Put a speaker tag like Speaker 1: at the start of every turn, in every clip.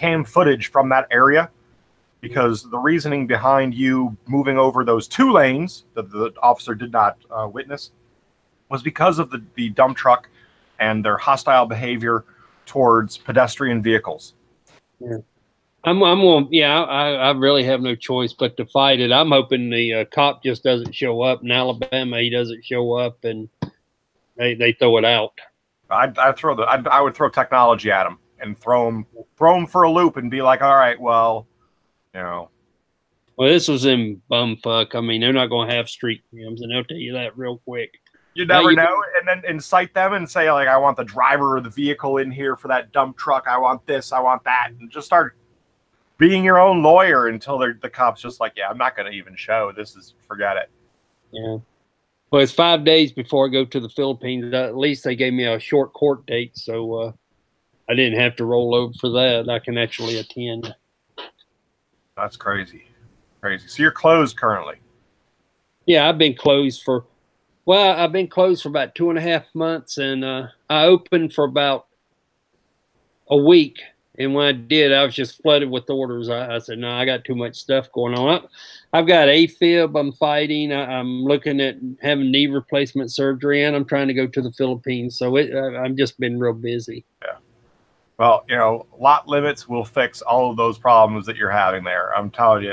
Speaker 1: cam footage from that area, because the reasoning behind you moving over those 2 lanes that the officer did not witness was because of the dump truck and their hostile behavior towards pedestrian vehicles.
Speaker 2: Yeah. I'm going. Yeah, I really have no choice but to fight it. I'm hoping the cop just doesn't show up in Alabama. He doesn't show up, and they throw it out.
Speaker 1: I would throw technology at him and throw him for a loop and be like, all right, well, you know.
Speaker 2: Well, this was in bumfuck. I mean, they're not going to have street cams, and they'll tell you that real quick.
Speaker 1: You never know, and then incite them and say, like, I want the driver of the vehicle in here for that dump truck. I want this, I want that, and just start being your own lawyer until the cop's just like, yeah, I'm not going to even show. Forget it.
Speaker 2: Yeah. Well, it's 5 days before I go to the Philippines. At least they gave me a short court date, so I didn't have to roll over for that. I can actually attend.
Speaker 1: That's crazy. Crazy. So you're closed currently?
Speaker 2: Yeah, I've been closed for about 2.5 months, and I opened for about a week. And when I did, I was just flooded with orders. I said, no, I got too much stuff going on. I've got AFib I'm fighting. I'm looking at having knee replacement surgery, and I'm trying to go to the Philippines. So I've just been real busy.
Speaker 1: Yeah. Well, you know, lot limits will fix all of those problems that you're having there. I'm telling you,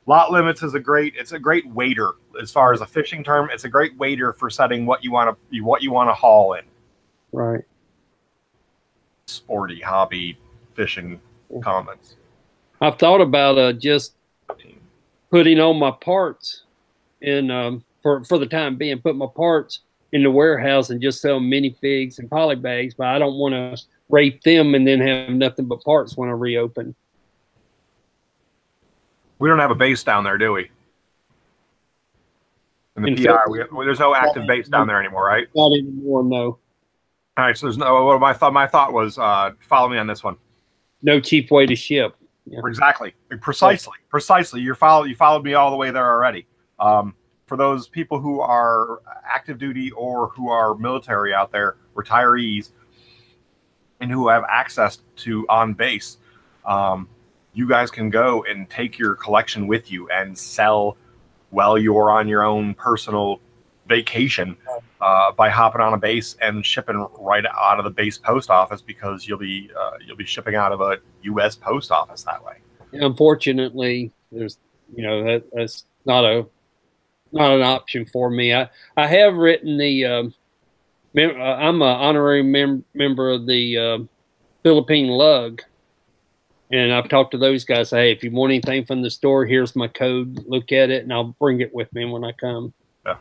Speaker 1: lot limits is a great waiter as far as a fishing term. It's a great waiter for setting what you want to haul in.
Speaker 2: Right.
Speaker 1: Sporty hobby fishing comments.
Speaker 2: I've thought about just putting all my parts in for the time being, put my parts in the warehouse and just sell minifigs and polybags, but I don't want to rape them and then have nothing but parts when I reopen.
Speaker 1: We don't have a base down there, do we? In the PI, there's no active base down there anymore, right?
Speaker 2: Not anymore, no.
Speaker 1: All right, so there's no. What my thought was, follow me on this one.
Speaker 2: No cheap way to ship.
Speaker 1: Yeah. Exactly, precisely. You followed me all the way there already. For those people who are active duty or who are military out there, retirees, and who have access to on base, you guys can go and take your collection with you and sell while you're on your own personal vacation by hopping on a base and shipping right out of the base post office, because you'll be shipping out of a U.S. post office that way.
Speaker 2: Unfortunately, there's that's not an option for me. I have written the I'm an honorary member of the Philippine Lug, and I've talked to those guys. Hey, if you want anything from the store, here's my code. Look at it, and I'll bring it with me when I come.
Speaker 1: Yeah.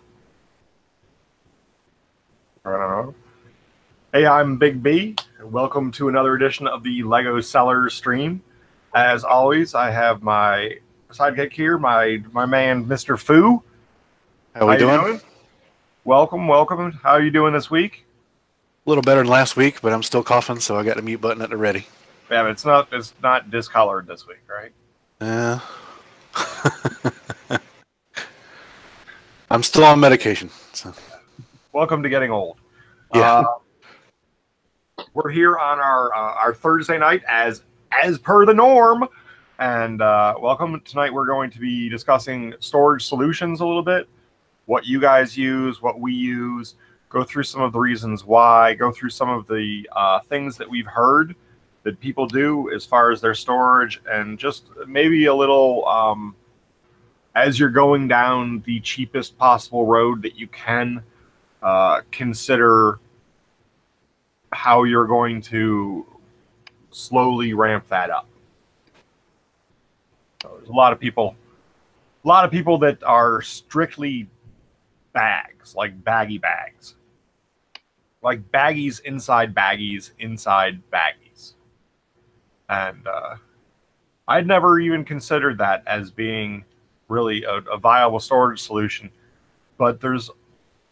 Speaker 1: Hey, I'm Big B. Welcome to another edition of the Lego Sellers stream. As always, I have my sidekick here, my man, Mr. Fu.
Speaker 3: How we doing?
Speaker 1: Welcome. How are you doing this week?
Speaker 3: A little better than last week, but I'm still coughing, so I got the mute button at the ready.
Speaker 1: Yeah, but it's not discolored this week, right?
Speaker 3: Yeah. I'm still on medication. So.
Speaker 1: Welcome to getting old.
Speaker 3: Yeah.
Speaker 1: We're here on our Thursday night as per the norm, and welcome. Tonight we're going to be discussing storage solutions a little bit, what you guys use, what we use, go through some of the reasons why, go through some of the things that we've heard that people do as far as their storage, and just maybe a little as you're going down the cheapest possible road that you can, consider how you're going to slowly ramp that up. So there's a lot of people that are strictly bags, like baggy bags, like baggies inside baggies inside baggies. And I'd never even considered that as being really a viable storage solution, but there's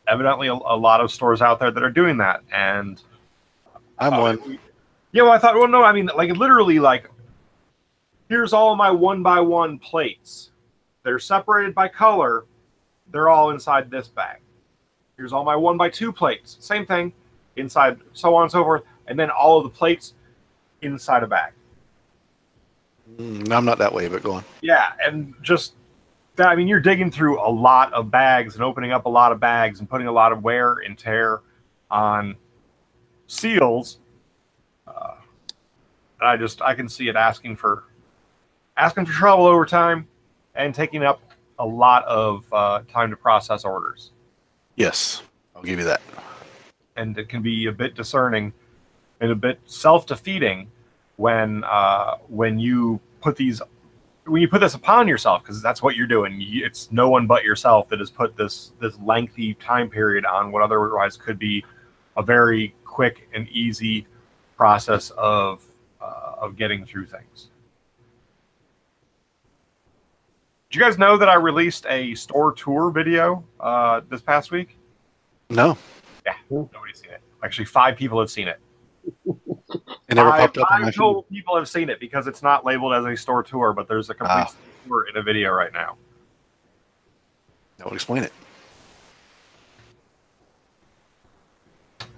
Speaker 1: evidently a lot of stores out there that are doing that. And
Speaker 3: I'm one.
Speaker 1: Yeah, well, I thought, well, no, I mean, like, literally, like, here's all my 1x1 plates. They're separated by color. They're all inside this bag. Here's all my 1x2 plates. Same thing, inside, so on and so forth. And then all of the plates inside a bag.
Speaker 3: No, I'm not that way, but go on.
Speaker 1: Yeah, and just that, I mean, you're digging through a lot of bags and opening up a lot of bags and putting a lot of wear and tear on seals. I can see it asking for trouble over time and taking up a lot of time to process orders.
Speaker 3: Yes, I'll give you that.
Speaker 1: And it can be a bit discerning and a bit self-defeating when you put this upon yourself, because that's what you're doing. It's no one but yourself that has put this lengthy time period on what otherwise could be a very quick and easy process of getting through things. Did you guys know that I released a store tour video this past week?
Speaker 3: No,
Speaker 1: Yeah, nobody's seen it. Actually, 5 people have seen it.
Speaker 3: it never popped up on my
Speaker 1: Five
Speaker 3: feed.
Speaker 1: total people have seen it because it's not labeled as a store tour, but there's a complete tour in a video right now.
Speaker 3: That would explain it.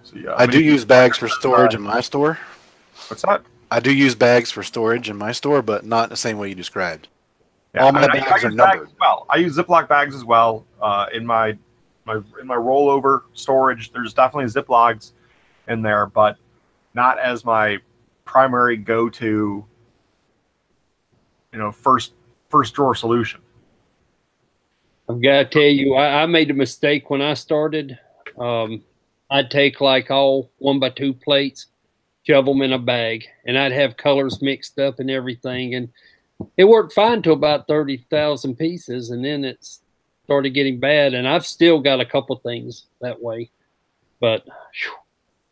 Speaker 1: So, yeah,
Speaker 3: I do use bags for storage in my store.
Speaker 1: What's that?
Speaker 3: I do use bags for storage in my store, but not the same way you described.
Speaker 1: Yeah,
Speaker 3: All my
Speaker 1: I
Speaker 3: bags are
Speaker 1: use
Speaker 3: numbered.
Speaker 1: as well. I use Ziploc bags as well in my rollover storage. There's definitely Ziplocs in there, but not as my primary go-to, first drawer solution.
Speaker 2: I've got to tell you, I made a mistake when I started. I'd take like all 1x2 plates, shove them in a bag, and I'd have colors mixed up and everything. And it worked fine till about 30,000 pieces, and then it started getting bad. And I've still got a couple things that way, but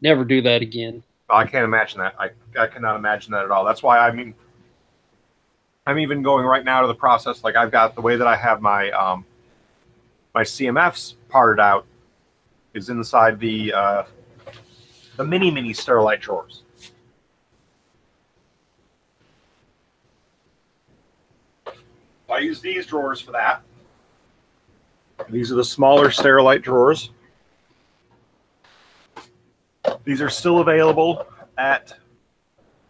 Speaker 2: never do that again.
Speaker 1: I can't imagine that. I cannot imagine that at all. That's why I'm even going right now to the process. Like, I've got the way that I have my my CMFs parted out is inside the mini Sterilite drawers. I use these drawers for that. These are the smaller Sterilite drawers. These are still available at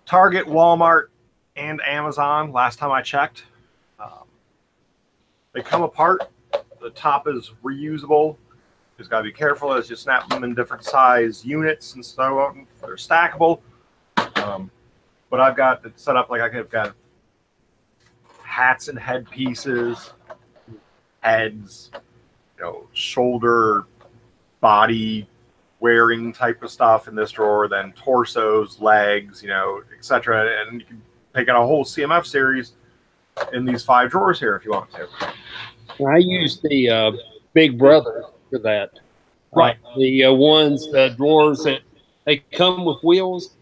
Speaker 1: Target, Walmart, and Amazon. Last time I checked, they come apart. The top is reusable. Just got to be careful as you snap them in different size units and so on. They're stackable. But I've got it set up like I've got hats and headpieces, heads, shoulder, body wearing type of stuff in this drawer, then torsos, legs, etc. And you can take out a whole CMF series in these 5 drawers here if you want to.
Speaker 2: I use the Big Brother for that.
Speaker 1: Right.
Speaker 2: The drawers that they come with wheels.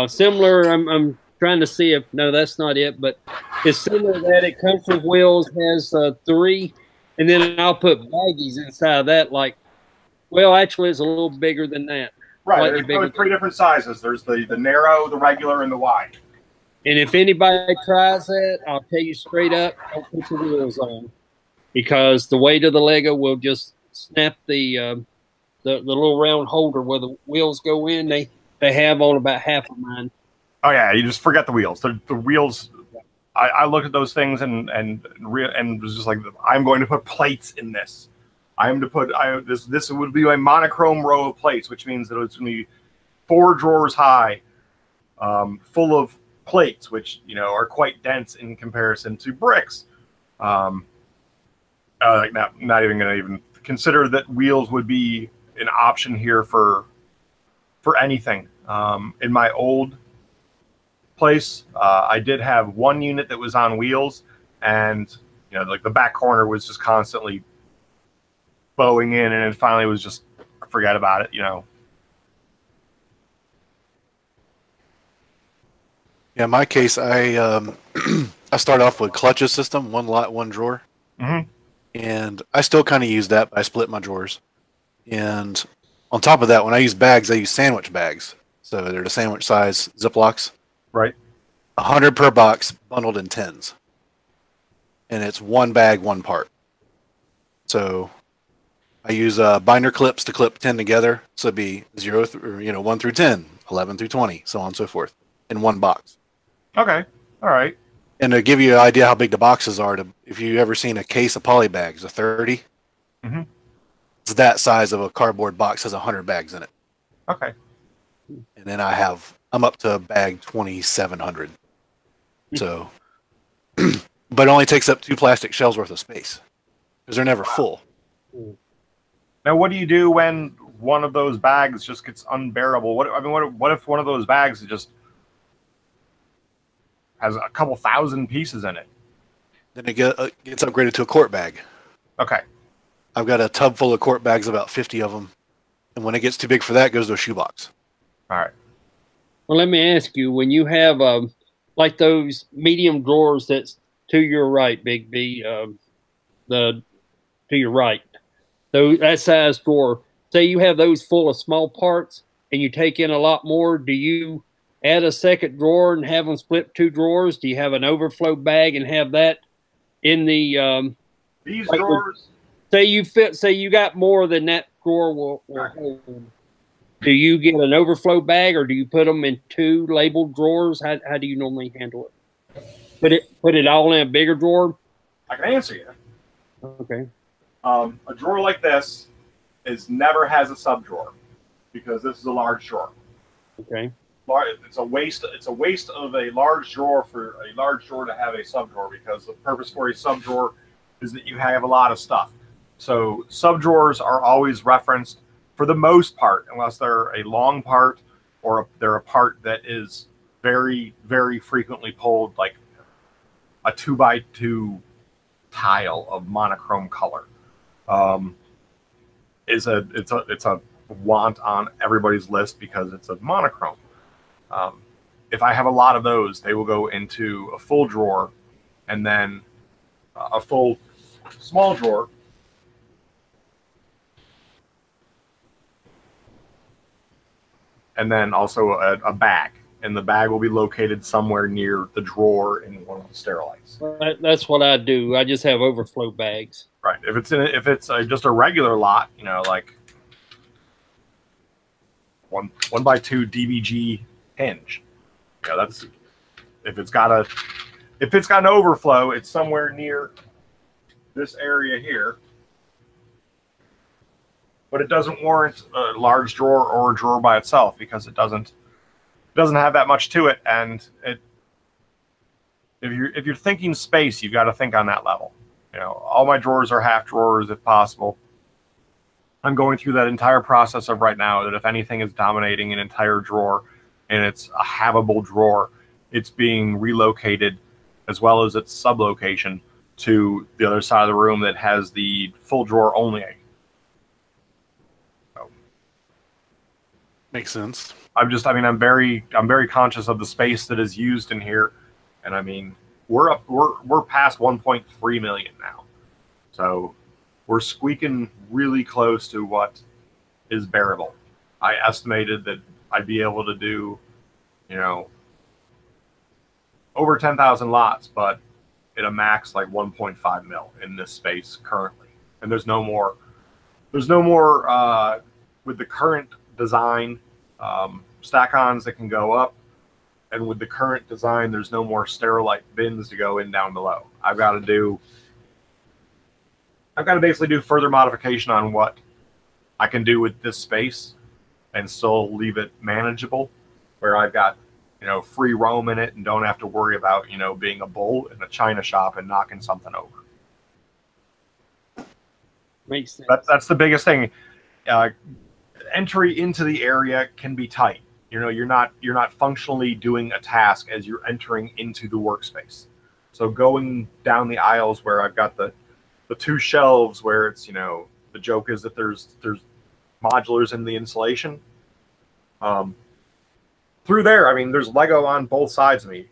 Speaker 2: Similar, I'm trying to see if, no, that's not it, but it's similar to that. It comes with wheels, has 3, and then I'll put baggies inside of that. Actually, it's a little bigger than that.
Speaker 1: Right. There's 3 different sizes. There's the narrow, the regular, and the wide.
Speaker 2: And if anybody tries that, I'll tell you straight up, don't put the wheels on, because the weight of the Lego will just snap the little round holder where the wheels go in. They have on about half of mine.
Speaker 1: Oh yeah, you just forget the wheels. The wheels. I look at those things and was just like, I'm going to put plates in this. I am to put this would be my monochrome row of plates, which means that it's going to be 4 drawers high, full of plates, which are quite dense in comparison to bricks. Not even going to even consider that wheels would be an option here for anything. In my old place, I did have 1 unit that was on wheels, and like the back corner was just constantly bowing in, and it finally was just forget about it.
Speaker 3: Yeah, in my case, I I start off with clutches system, 1 lot, 1 drawer.
Speaker 1: Mm-hmm.
Speaker 3: And I still kind of use that, but I split my drawers. And on top of that, when I use bags, I use sandwich bags. So they're the sandwich size Ziplocs.
Speaker 1: Right.
Speaker 3: 100 per box, bundled in 10s. And it's 1 bag, 1 part. So I use binder clips to clip 10 together. So it'd be 1 through 10, 11 through 20, so on and so forth, in 1 box.
Speaker 1: Okay. All right.
Speaker 3: And to give you an idea how big the boxes are, if you ever seen a case of poly bags, a 30,
Speaker 1: Mm-hmm.
Speaker 3: it's that size of a cardboard box, has 100 bags in it.
Speaker 1: Okay.
Speaker 3: And then I'm up to bag 2,700. So, but it only takes up 2 plastic shelves worth of space because they're never full.
Speaker 1: Now, what do you do when one of those bags just gets unbearable? What if one of those bags just has a couple thousand pieces in it?
Speaker 3: Then it gets upgraded to a quart bag.
Speaker 1: Okay.
Speaker 3: I've got a tub full of quart bags, about 50 of them. And when it gets too big for that, it goes to a shoebox.
Speaker 1: All right.
Speaker 2: Well, let me ask you, when you have like those medium drawers that's to your right, Big B, to your right, that size drawer, say you have those full of small parts and you take in a lot more, do you add a second drawer and have them split 2 drawers? Do you have an overflow bag and have that in the
Speaker 1: These
Speaker 2: like
Speaker 1: drawers.
Speaker 2: say you got more than that drawer will hold? Do you get an overflow bag, or do you put them in 2 labeled drawers? How do you normally handle it? Put it all in a bigger drawer?
Speaker 1: I can answer you.
Speaker 2: Okay.
Speaker 1: A drawer like this never has a sub drawer because this is a large drawer.
Speaker 2: Okay.
Speaker 1: It's a waste. It's a waste of a large drawer for a large drawer to have a sub drawer, because the purpose for a sub drawer is that you have a lot of stuff. So sub drawers are always referenced for the most part, unless they're a long part or they're a part that is very, very frequently pulled, like a 2x2 tile of monochrome color. It's a want on everybody's list because it's a monochrome. If I have a lot of those, they will go into a full drawer, and then a full small drawer. And then also a bag, and the bag will be located somewhere near the drawer in one of the Sterilites.
Speaker 2: That's what I do. I just have overflow bags.
Speaker 1: Right. If it's just a regular lot, like 1x2 DBG hinge, that's if it's got an overflow, it's somewhere near this area here. But it doesn't warrant a large drawer or a drawer by itself, because it doesn't have that much to it. And if you're thinking space, you've got to think on that level. All my drawers are half drawers if possible. I'm going through that entire process of right now that if anything is dominating an entire drawer and it's a havable drawer, it's being relocated, as well as its sublocation, to the other side of the room that has the full drawer only.
Speaker 3: Makes sense.
Speaker 1: I'm very conscious of the space that is used in here, and we're past 1.3 million now, so we're squeaking really close to what is bearable. I estimated that I'd be able to do, over 10,000 lots, but at a max like 1.5 mil in this space currently, and there's no more with the current design, stack-ons that can go up, and with the current design, there's no more Sterilite bins to go in down below. I've got to basically do further modification on what I can do with this space and still leave it manageable, where I've got free roam in it and don't have to worry about being a bull in a china shop and knocking something over.
Speaker 2: Makes sense.
Speaker 1: That's the biggest thing. Entry into the area can be tight. You're not functionally doing a task as you're entering into the workspace. So going down the aisles where I've got the 2 shelves where it's the joke is that there's modulars in the insulation. Through there, there's Lego on both sides of me.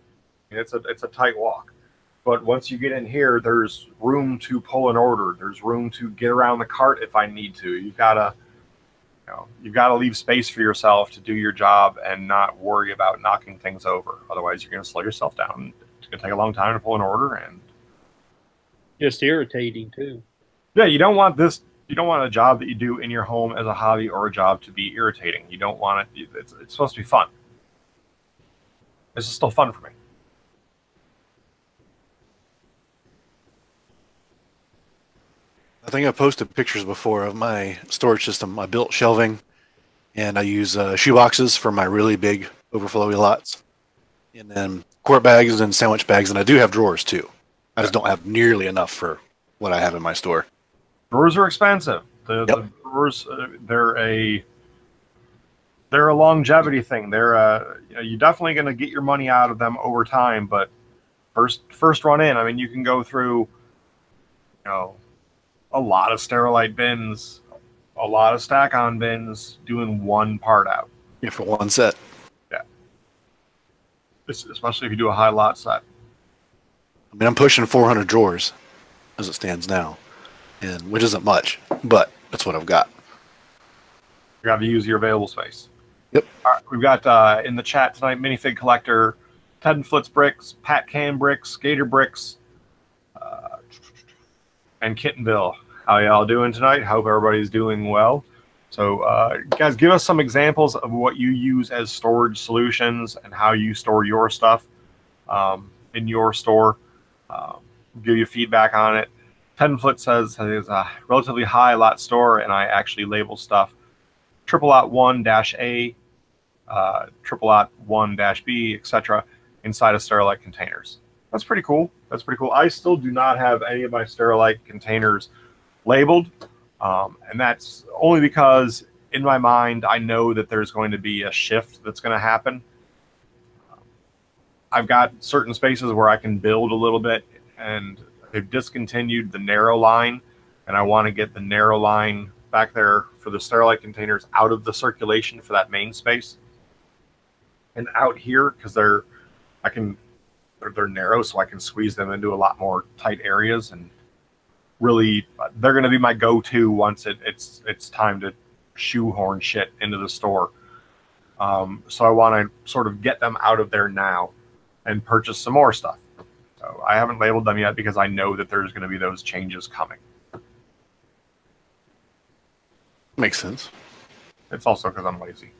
Speaker 1: It's a tight walk. But once you get in here, there's room to pull an order. There's room to get around the cart if I need to. You've got to leave space for yourself to do your job and not worry about knocking things over. Otherwise, you're going to slow yourself down. It's going to take a long time to pull an order, and
Speaker 2: just irritating too.
Speaker 1: Yeah, you don't want a job that you do in your home as a hobby or a job to be irritating. You don't want it. It's supposed to be fun. This is still fun for me.
Speaker 3: I think I posted pictures before of my storage system. I built shelving, and I use shoe boxes for my really big overflowy lots, and then quart bags and sandwich bags, and I do have drawers too. I just don't have nearly enough for what I have in my store.
Speaker 1: Drawers are expensive. The drawers, they're a longevity thing. You're definitely going to get your money out of them over time, but first run in, I mean, you can go through, a lot of Sterilite bins, a lot of stack-on bins, doing one part out.
Speaker 3: Yeah, for one set.
Speaker 1: Yeah. Especially if you do a high lot set.
Speaker 3: I mean, I'm pushing 400 drawers as it stands now, and which isn't much, but that's what I've got.
Speaker 1: You have to use your available space.
Speaker 3: Yep.
Speaker 1: All right, we've got in the chat tonight, Minifig Collector, Ted and Flitz Bricks, Pat Can Bricks, Gator Bricks, and Kittenville. How y'all doing tonight? Hope everybody's doing well. So, guys, give us some examples of what you use as storage solutions and how you store your stuff in your store. Give you feedback on it. Ted and Flitz says it's a relatively high lot store, and I actually label stuff triple lot 1-A, triple lot 1-B, etc. inside of Sterilite containers. That's pretty cool. That's pretty cool. I still do not have any of my Sterilite containers labeled, and that's only because in my mind I know that there's going to be a shift that's going to happen. I've got certain spaces where I can build a little bit, and they've discontinued the narrow line, and I want to get the narrow line back there for the Sterilite containers out of the circulation for that main space, and out here because they're narrow, so I can squeeze them into a lot more tight areas, and really they're going to be my go-to once it's time to shoehorn shit into the store. So I want to sort of get them out of there now and purchase some more stuff. So I haven't labeled them yet because I know that there's going to be those changes coming.
Speaker 3: Makes sense.
Speaker 1: It's also because I'm lazy.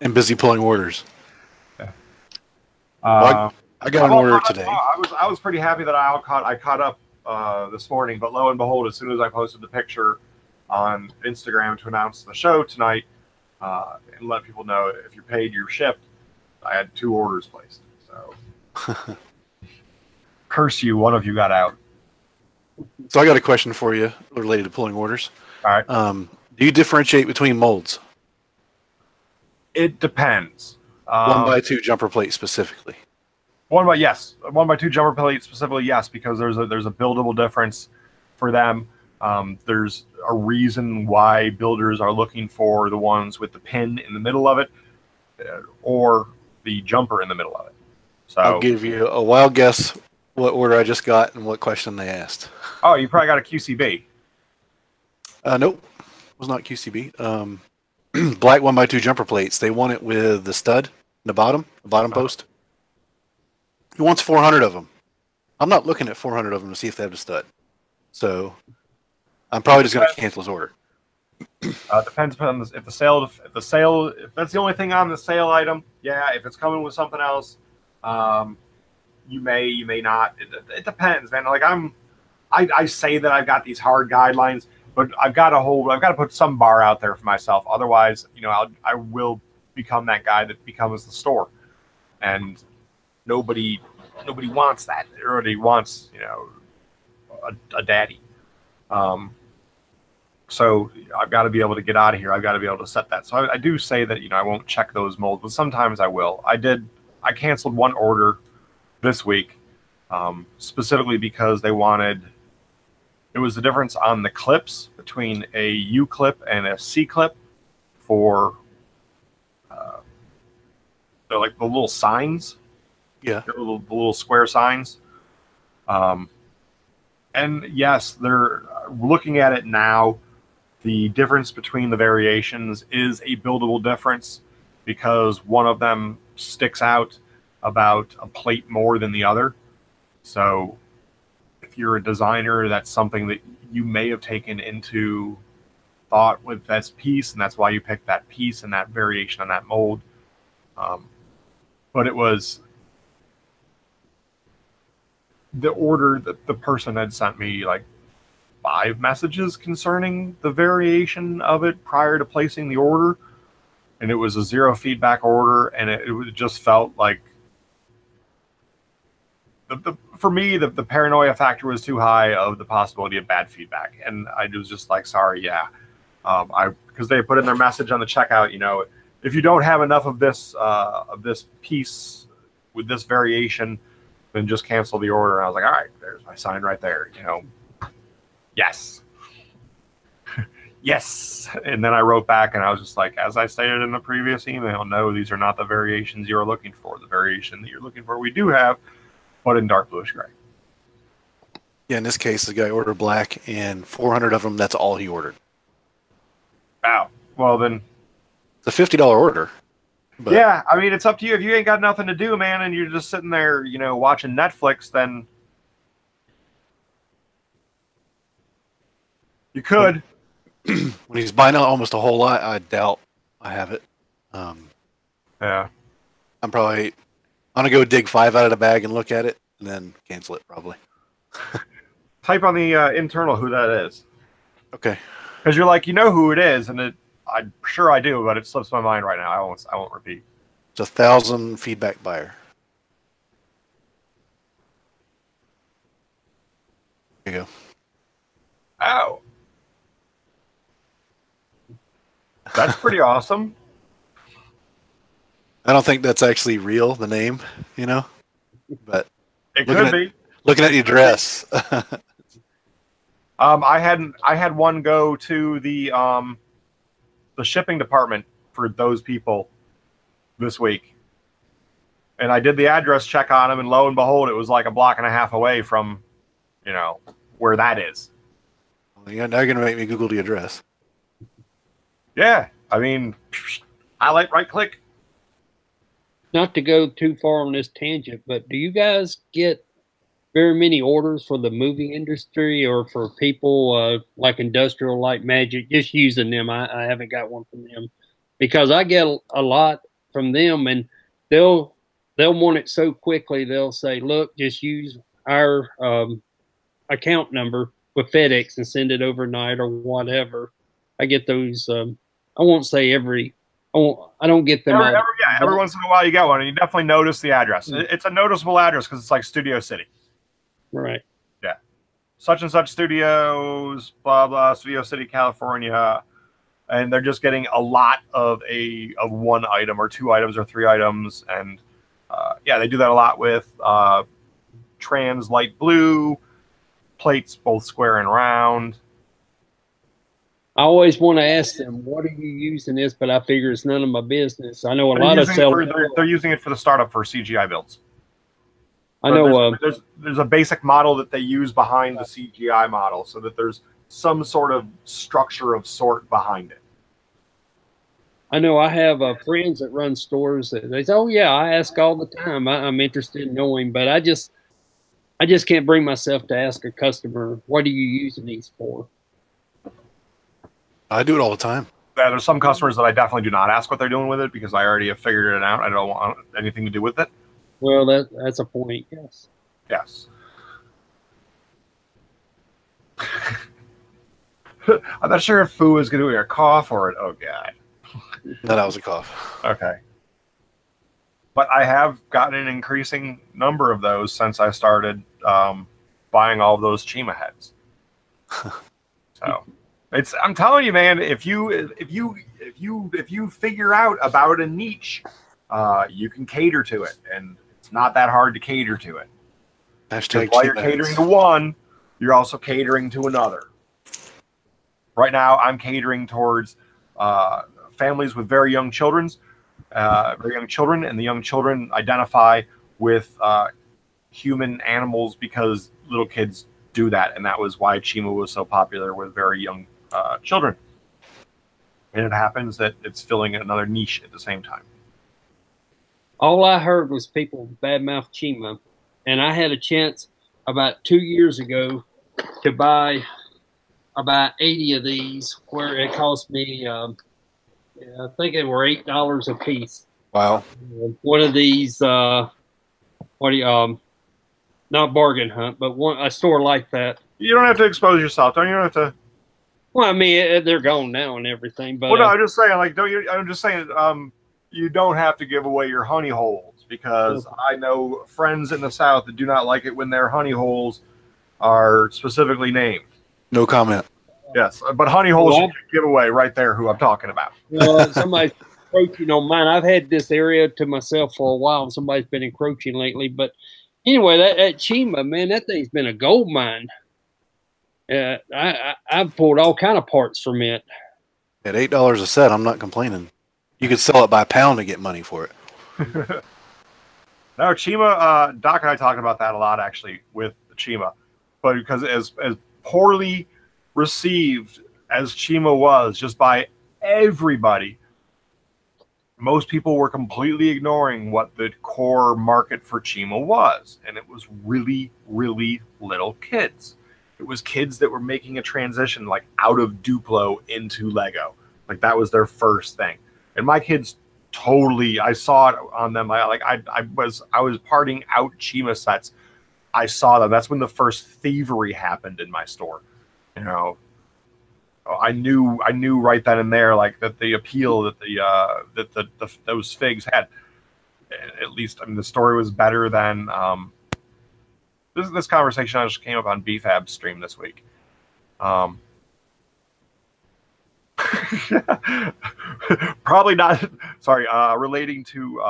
Speaker 3: And busy pulling orders.
Speaker 1: Yeah.
Speaker 3: Well, I got an order today.
Speaker 1: I was pretty happy that I caught up this morning, but lo and behold, as soon as I posted the picture on Instagram to announce the show tonight and let people know if you're paid, you're shipped, I had 2 orders placed. So curse you, one of you got out.
Speaker 3: So I got a question for you related to pulling orders.
Speaker 1: All right.
Speaker 3: Do you differentiate between molds?
Speaker 1: It depends.
Speaker 3: 1x2 jumper plate specifically.
Speaker 1: 1x2 jumper plate specifically, yes, because there's a buildable difference for them. There's a reason why builders are looking for the ones with the pin in the middle of it or the jumper in the middle of it. So
Speaker 3: I'll give you a wild guess what order I just got and what question they asked.
Speaker 1: Oh, you probably got a QCB.
Speaker 3: Nope, it was not QCB. Black 1x2 jumper plates. They want it with the stud in the bottom post. He wants 400 of them. I'm not looking at 400 of them to see if they have the stud. So I'm probably just going to cancel his order.
Speaker 1: Depends on if that's the only thing on the sale item. Yeah, if it's coming with something else, you may not. It depends, man. Like I say that I've got these hard guidelines, but I've got to put some bar out there for myself. Otherwise, I will become that guy that becomes the store, and nobody wants that. Everybody wants a daddy. So I've got to be able to get out of here. I've got to be able to set that. So I do say that I won't check those molds, but sometimes I will. I canceled one order this week specifically because they wanted. It was the difference on the clips between a U clip and a C clip for they're like the little signs.
Speaker 3: Yeah.
Speaker 1: The little square signs. And yes, they're looking at it now. The difference between the variations is a buildable difference because one of them sticks out about a plate more than the other. So if you're a designer, that's something that you may have taken into thought with this piece, and that's why you picked that piece and that variation on that mold. But it was the order that the person had sent me like 5 messages concerning the variation of it prior to placing the order, and it was a 0 feedback order, and it just felt like for me the paranoia factor was too high of the possibility of bad feedback, and I was just like, sorry, yeah, because they put in their message on the checkout, you know, if you don't have enough of this piece with this variation, then just cancel the order. And I was like, all right, there's my sign right there, you know. Yes. Yes. And then I wrote back and I was just like, as I stated in the previous email, no, these are not the variations you're looking for. The variation that you're looking for, we do have, but in dark bluish gray.
Speaker 3: Yeah, in this case, the guy ordered black, and 400 of them, that's all he ordered.
Speaker 1: Wow. Well, then.
Speaker 3: It's a $50 order. But
Speaker 1: yeah, I mean, it's up to you. If you ain't got nothing to do, man, and you're just sitting there, you know, watching Netflix, then you could.
Speaker 3: When he's buying out almost a whole lot, I doubt I have it.
Speaker 1: Yeah.
Speaker 3: I'm gonna go dig 5 out of the bag and look at it, and then cancel it probably.
Speaker 1: Type on the internal who that is.
Speaker 3: Okay.
Speaker 1: Because you're like, you know who it is, and I'm sure I do, but it slips my mind right now. I won't repeat.
Speaker 3: It's 1,000 feedback buyer. There you go.
Speaker 1: Ow. That's pretty awesome.
Speaker 3: I don't think that's actually real, the name, you know, but
Speaker 1: it could be.
Speaker 3: Looking at your dress.
Speaker 1: I had one go to the shipping department for those people this week, and I did the address check on them, and lo and behold, it was like a block and a half away from, you know, where that is.
Speaker 3: Yeah, now you're gonna make me Google the address.
Speaker 1: Yeah, I mean, highlight, right click.
Speaker 2: Not to go too far on this tangent, but do you guys get very many orders for the movie industry or for people like Industrial Light Magic, just using them? I haven't got one from them, because I get a lot from them, and they'll want it so quickly. They'll say, look, just use our account number with FedEx and send it overnight or whatever. I get those. I won't say every. I don't get them.
Speaker 1: Every once in a while you get one, and you definitely notice the address. It's a noticeable address because it's like Studio City.
Speaker 2: Right.
Speaker 1: Yeah. Such and such studios, blah blah, Studio City, California, and they're just getting a lot of one item or 2 items or 3 items, and yeah, they do that a lot with trans light blue plates, both square and round.
Speaker 2: I always want to ask them, what are you using this? But I figure it's none of my business. I know a lot of sellers.
Speaker 1: They're using it for the startup for CGI builds.
Speaker 2: I know
Speaker 1: there's a basic model that they use behind the CGI model, so that there's some sort of structure of sort behind it.
Speaker 2: I know I have friends that run stores that they say, oh yeah, I ask all the time. I'm interested in knowing, but I just can't bring myself to ask a customer, what are you using these for?
Speaker 3: I do it all the time.
Speaker 1: Yeah, there's some customers that I definitely do not ask what they're doing with it, because I already have figured it out. I don't want anything to do with it.
Speaker 2: Well, that's a point, yes.
Speaker 1: Yes. I'm not sure if Fu is going to be a cough or oh god.
Speaker 3: No, that was a cough.
Speaker 1: Okay. But I have gotten an increasing number of those since I started buying all of those Chima heads. So I'm telling you, man, if you figure out about a niche, you can cater to it, and it's not that hard to cater to it. While you're catering to one, you're also catering to another. Right now, I'm catering towards families with very young children, and the young children identify with human animals because little kids do that, and that was why Chima was so popular with very young children. And it happens that it's filling another niche at the same time.
Speaker 2: All I heard was people badmouth Chima, and I had a chance about 2 years ago to buy about 80 of these, where it cost me, I think they were $8 a piece.
Speaker 3: Wow.
Speaker 2: One of these, not Bargain Hunt, but a store like that.
Speaker 1: You don't have to expose yourself. Don't you? Don't have to.
Speaker 2: Well, I mean, they're gone now and everything, but
Speaker 1: Well, no, I'm just saying, like, don't you? I'm just saying, you don't have to give away your honey holes because I know friends in the South that do not like it when their honey holes are specifically named.
Speaker 3: No comment.
Speaker 1: Yes, but honey holes you can give away right there. Who I'm talking about?
Speaker 2: Somebody's encroaching on mine. I've had this area to myself for a while, and somebody's been encroaching lately. But anyway, that Chima, man, that thing's been a gold mine. I've pulled all kind of parts from it.
Speaker 3: At $8 a set, I'm not complaining. You could sell it by pound and get money for it.
Speaker 1: No, Chima. Doc and I talked about that a lot actually with Chima, but because as poorly received as Chima was just by everybody, most people were completely ignoring what the core market for Chima was, and it was really, really little kids. It was kids that were making a transition like out of Duplo into Lego. Like that was their first thing. And my kids totally, I saw it on them. I was parting out Chima sets. I saw them. That's when the first thievery happened in my store. You know, I knew right then and there, like that the appeal that those figs had. At least, I mean, the story was better than this conversation just came up on BFAB's stream this week. Probably not. Sorry, relating to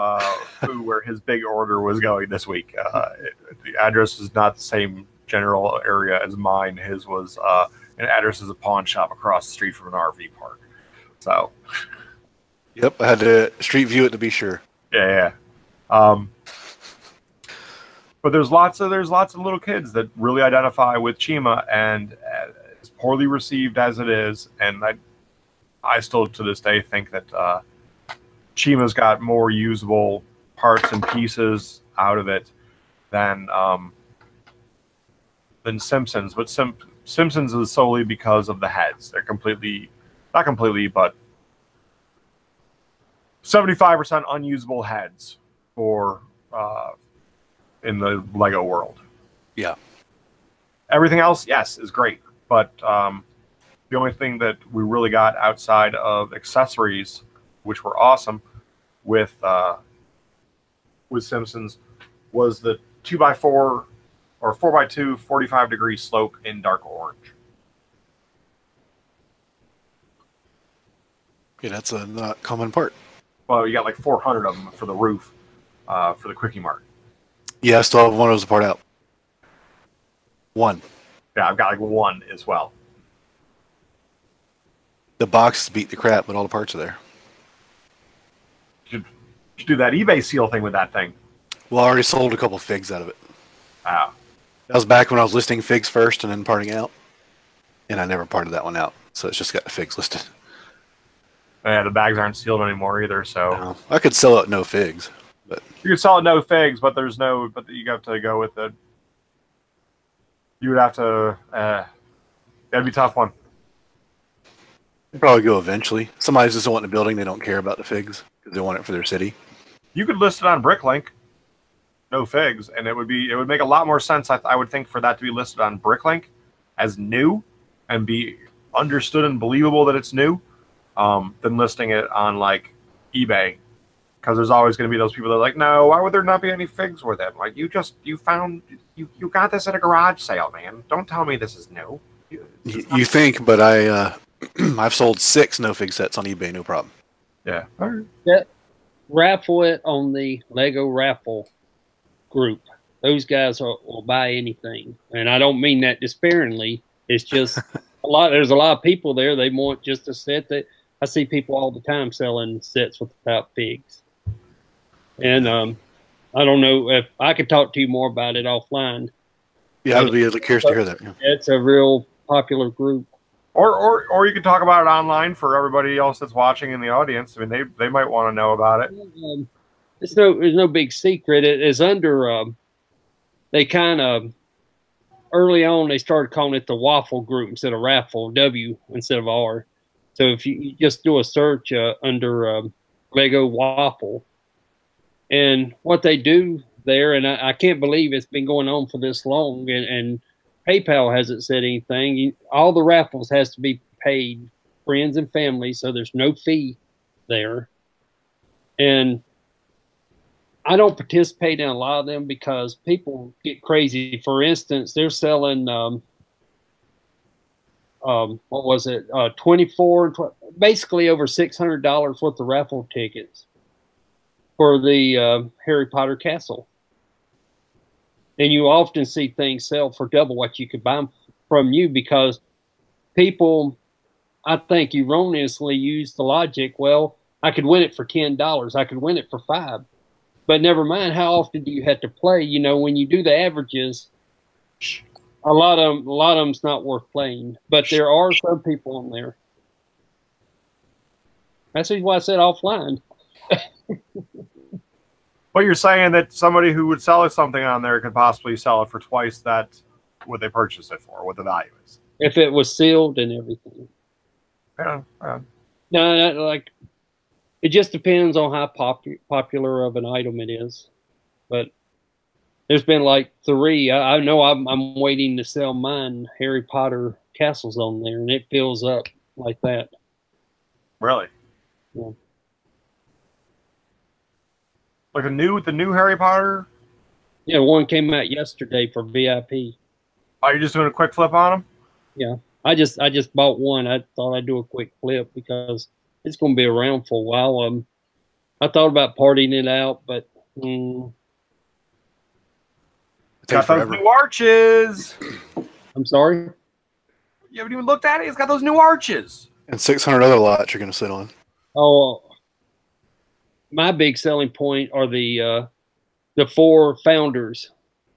Speaker 1: where his big order was going this week. The address is not the same general area as mine. His was an address is a pawn shop across the street from an RV park. So,
Speaker 3: yep, I had to street view it to be sure.
Speaker 1: Yeah. But there's lots of little kids that really identify with Chima, and as poorly received as it is, and I still to this day think that Chima's got more usable parts and pieces out of it than Simpsons. But Simpsons is solely because of the heads. They're not completely, but 75% unusable heads for in the Lego world.
Speaker 3: Yeah.
Speaker 1: Everything else, yes, is great, but the only thing that we really got outside of accessories, which were awesome, with Simpsons, was the 2x4 or 4x2 45-degree slope in dark orange.
Speaker 3: Yeah, that's a not common part.
Speaker 1: Well, you got like 400 of them for the roof for the Quickie Mart.
Speaker 3: Yeah, I still have one of those apart out. One.
Speaker 1: Yeah, I've got like one as well.
Speaker 3: The box beat the crap, but all the parts are there.
Speaker 1: You should do that eBay seal thing with that thing.
Speaker 3: Well, I already sold a couple figs out of it.
Speaker 1: Wow.
Speaker 3: That was back when I was listing figs first and then parting out. And I never parted that one out. So it's just got the figs listed.
Speaker 1: Yeah, the bags aren't sealed anymore either, so.
Speaker 3: No, I could sell it no figs. But
Speaker 1: you could sell it no figs, but you have to go with it. You would have to, that'd be a tough one.
Speaker 3: I'd probably go eventually. Somebody just doesn't want the building, they don't care about the figs because they want it for their city.
Speaker 1: You could list it on Bricklink, no figs, and it would make a lot more sense, I would think, for that to be listed on Bricklink as new and be understood and believable that it's new, than listing it on like eBay. Because there's always going to be those people that are like, no, why would there not be any figs with it? Like, you got this at a garage sale, man. Don't tell me this is new.
Speaker 3: You think, but I've sold 6 no fig sets on eBay, no problem.
Speaker 1: Yeah. All right.
Speaker 2: Yeah. Raffle it on the Lego raffle group. Those guys will buy anything, and I don't mean that despairingly. It's just there's a lot of people there. They want just a set. That I see people all the time selling sets without figs. And I don't know if I could talk to you more about it offline.
Speaker 3: Yeah, I would be curious to hear that. Yeah.
Speaker 2: It's a real popular group.
Speaker 1: Or you can talk about it online for everybody else that's watching in the audience. I mean, they might want to know about it.
Speaker 2: There's no big secret. It is under. They kind of early on they started calling it the Waffle Group instead of Raffle, W instead of R. So if you just do a search under Lego Waffle, and what they do there, and I can't believe it's been going on for this long, and PayPal hasn't said anything. All the raffles has to be paid, friends and family, so there's no fee there. And I don't participate in a lot of them because people get crazy. For instance, they're selling what was it? 24, basically over $600 worth of raffle tickets for the Harry Potter castle. And you often see things sell for double what you could buy them from you because people, I think, erroneously use the logic, well, I could win it for $10. I could win it for $5. But never mind, how often do you have to play? You know, when you do the averages, a lot of them's not worth playing. But there are some people on there. That's why I said offline.
Speaker 1: But you're saying that somebody who would sell something on there could possibly sell it for twice that what they purchased it for, what the value is.
Speaker 2: If it was sealed and everything.
Speaker 1: Yeah.
Speaker 2: No, like it just depends on how popular of an item it is. But there's been like 3. I know I'm waiting to sell mine Harry Potter castles on there, and it fills up like that.
Speaker 1: Really?
Speaker 2: Yeah.
Speaker 1: Like the new Harry Potter?
Speaker 2: Yeah, one came out yesterday for VIP.
Speaker 1: Are you just doing a quick flip on them?
Speaker 2: Yeah, I just bought one. I thought I'd do a quick flip because it's going to be around for a while. I thought about partying it out, but
Speaker 1: got those new arches.
Speaker 2: I'm sorry.
Speaker 1: You haven't even looked at it. It's got those new arches.
Speaker 3: And 600 other lots you're going to sit on.
Speaker 2: Oh, my big selling point are the 4 founders,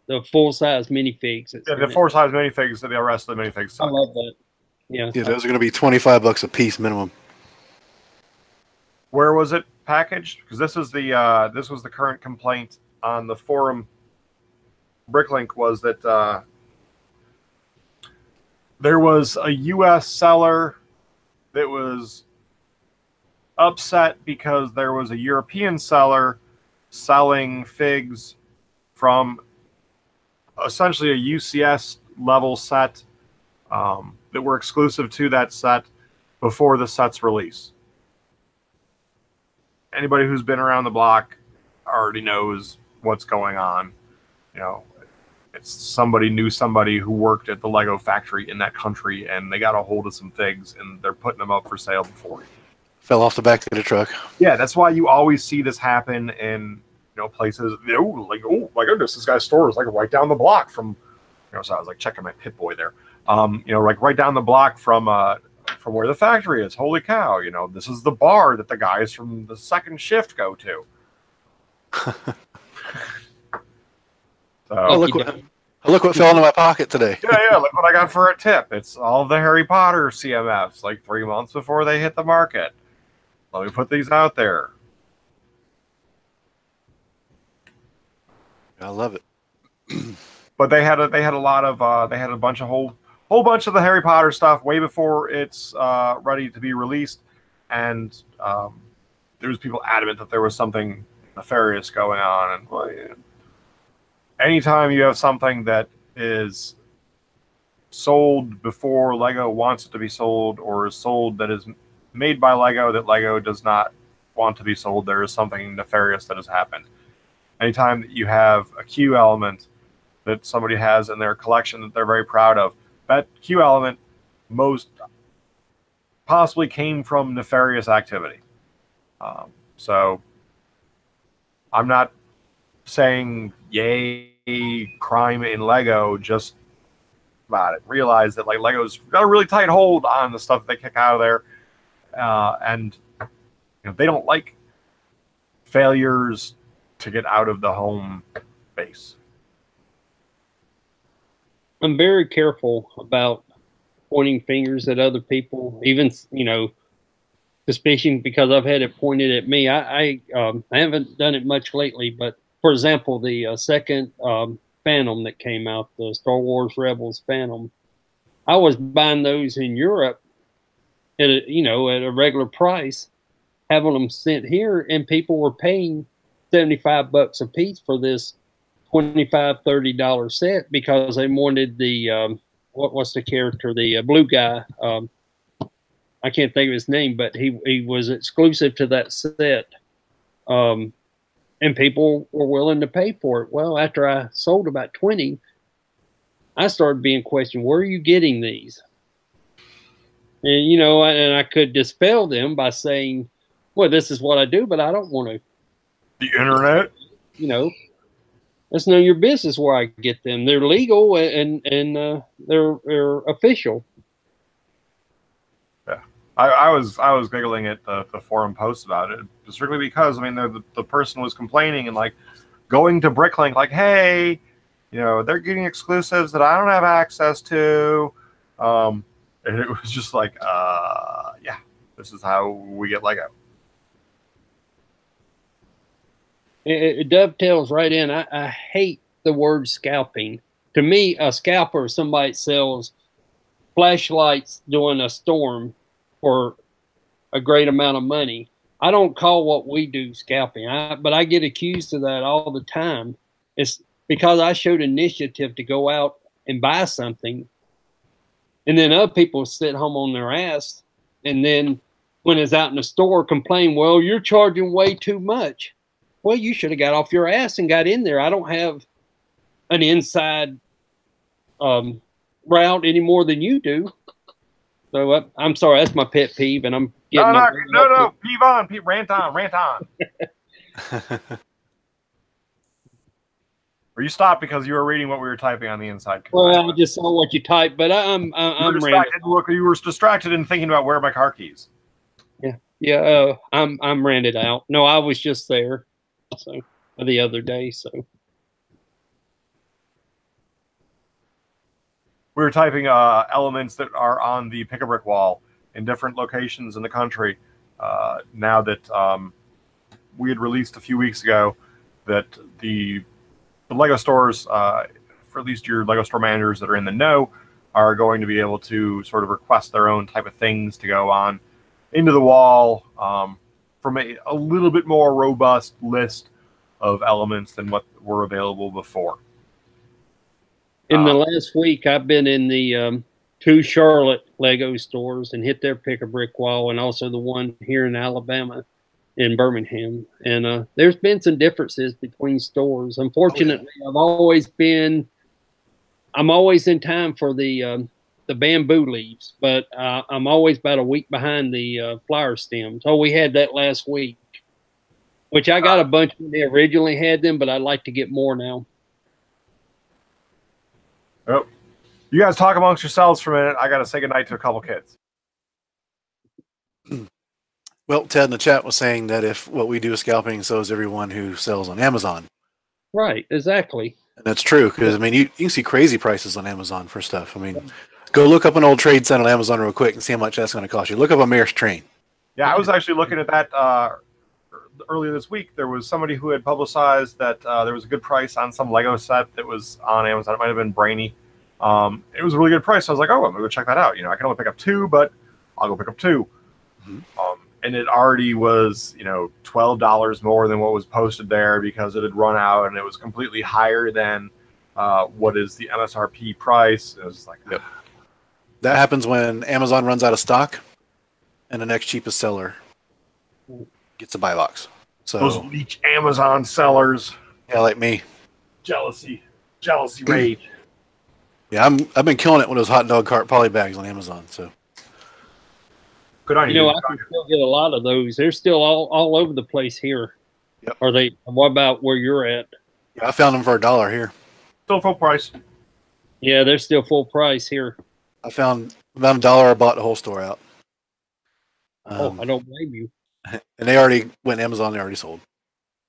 Speaker 2: the full-size minifigs.
Speaker 1: Yeah, the 4-size minifigs and the rest of the minifigs.
Speaker 2: I love that. Yeah,
Speaker 3: those are going to be $25 a piece minimum.
Speaker 1: Where was it packaged? Because this was the current complaint on the forum. Bricklink was that there was a U.S. seller that was upset because there was a European seller selling figs from essentially a UCS level set that were exclusive to that set before the set's release. Anybody who's been around the block already knows what's going on. You know, it's somebody knew somebody who worked at the Lego factory in that country, and they got a hold of some figs, and they're putting them up for sale before you.
Speaker 3: Fell off the back of the truck.
Speaker 1: Yeah, that's why you always see this happen in places. Like, oh my goodness, this guy's store is like right down the block from. So I was like checking my Pit Boy there. Like right down the block from where the factory is. Holy cow! This is the bar that the guys from the second shift go to.
Speaker 3: So, look what fell into my pocket today.
Speaker 1: Yeah, look what I got for a tip. It's all the Harry Potter CMFs, like 3 months before they hit the market. Let me put these out there.
Speaker 3: I love it.
Speaker 1: But they had a whole bunch of the Harry Potter stuff way before it's ready to be released, and there was people adamant that there was something nefarious going on. And well, yeah. Anytime you have something that is sold before Lego wants it to be sold, or is sold that is made by Lego that Lego does not want to be sold, there is something nefarious that has happened. Anytime that you have a Q element that somebody has in their collection that they're very proud of, that Q element most possibly came from nefarious activity. So I'm not saying yay crime in Lego, just about it. Realize that like Lego's got a really tight hold on the stuff they kick out of there, and they don't like failures to get out of the home base.
Speaker 2: I'm very careful about pointing fingers at other people, even suspicion, because I've had it pointed at me. I haven't done it much lately, but for example, the second Phantom that came out, the Star Wars Rebels Phantom, I was buying those in Europe at a regular price, having them sent here, and people were paying $75 a piece for this $25-$30 set because they wanted the what's the character, the blue guy. I can't think of his name, but he was exclusive to that set. And people were willing to pay for it. Well, after I sold about 20, I started being questioned, where are you getting these? And, you know, and I could dispel them by saying, well, this is what I do, but I don't want to.
Speaker 1: The internet?
Speaker 2: You know, that's none of your business where I get them. They're legal and they're official.
Speaker 1: Yeah. I was giggling at the forum post about it, strictly because, I mean, the person was complaining and, like, going to Bricklink, like, hey, you know, they're getting exclusives that I don't have access to. And it was just like, yeah, this is how we get Lego.
Speaker 2: It dovetails right in. I hate the word scalping. To me, a scalper is somebody that sells flashlights during a storm for a great amount of money. I don't call what we do scalping, but I get accused of that all the time. It's because I showed initiative to go out and buy something, and then other people sit home on their ass, and then when it's out in the store, complain, well, you're charging way too much. Well, you should have got off your ass and got in there. I don't have an inside route any more than you do. So I'm sorry, that's my pet peeve, and I'm getting
Speaker 1: no, peeve on, rant on. Or you stopped because you were reading what we were typing on the inside.
Speaker 2: Well, I just saw what you typed, but I'm
Speaker 1: distracted. Look, you were distracted and thinking about where are my car keys.
Speaker 2: Yeah. I'm ranted out. No, I was just there, so the other day. So
Speaker 1: we were typing elements that are on the Pick-a-Brick wall in different locations in the country. Now that we had released a few weeks ago that the Lego stores, for at least your Lego store managers that are in the know, are going to be able to sort of request their own type of things to go on into the wall from a little bit more robust list of elements than what were available before.
Speaker 2: In the last week, I've been in the 2 Charlotte Lego stores and hit their Pick-a-Brick wall, and also the one here in Alabama, in Birmingham. And there's been some differences between stores. Unfortunately, I'm always in time for the bamboo leaves, but I'm always about a week behind the flower stems. Oh, we had that last week, which I got a bunch when they originally had them, but I'd like to get more now.
Speaker 1: Oh, you guys talk amongst yourselves for a minute. I got to say goodnight to a couple kids.
Speaker 3: Well, Ted in the chat was saying that if what we do is scalping, so is everyone who sells on Amazon.
Speaker 2: Right, exactly.
Speaker 3: And that's true, because, I mean, you can see crazy prices on Amazon for stuff. I mean, go look up an old trade set on Amazon real quick and see how much that's going to cost you. Look up a Maersk train.
Speaker 1: Yeah, I was actually looking at that earlier this week. There was somebody who had publicized that there was a good price on some Lego set that was on Amazon. It might have been Brainy. It was a really good price. So I was like, oh, I'm going to go check that out. You know, I can only pick up 2, but I'll go pick up 2. Mm-hmm. And it already was, you know, $12 more than what was posted there because it had run out, and it was completely higher than what is the MSRP price. It was like,
Speaker 3: yep. That happens when Amazon runs out of stock, and the next cheapest seller gets a buy box. So
Speaker 1: those leech Amazon sellers,
Speaker 3: yeah, like me,
Speaker 1: jealousy rage.
Speaker 3: Yeah, I've been killing it with those hot dog cart poly bags on Amazon. So.
Speaker 1: Good on you.
Speaker 2: You know, I can still get a lot of those. They're still all over the place here.
Speaker 3: Yep.
Speaker 2: Are they? What about where you're at?
Speaker 3: Yeah, I found them for $1 here.
Speaker 1: Still full price.
Speaker 2: Yeah, they're still full price here.
Speaker 3: I found about $1. I bought the whole store out.
Speaker 2: I don't blame you.
Speaker 3: And they already went Amazon. They already sold.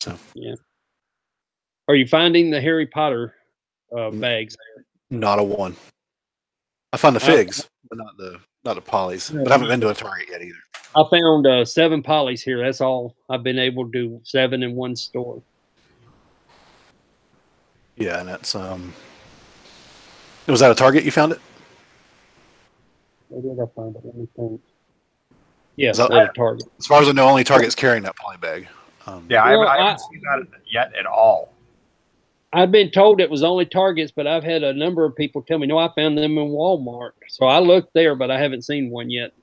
Speaker 3: So
Speaker 2: yeah. Are you finding the Harry Potter bags there?
Speaker 3: Not a one. I found the figs, but not the polys. But I haven't been to a Target yet either.
Speaker 2: I found 7 polys here. That's all I've been able to do. 7 in one store.
Speaker 3: Yeah, and that's was that a Target you found it?
Speaker 2: Where did I find it? Let me think. Yes,
Speaker 3: at
Speaker 2: a Target.
Speaker 3: As far as I know, only Target's carrying that poly bag.
Speaker 1: Yeah, I haven't seen that yet at all.
Speaker 2: I've been told it was only Targets, but I've had a number of people tell me, no, I found them in Walmart. So I looked there, but I haven't seen one yet.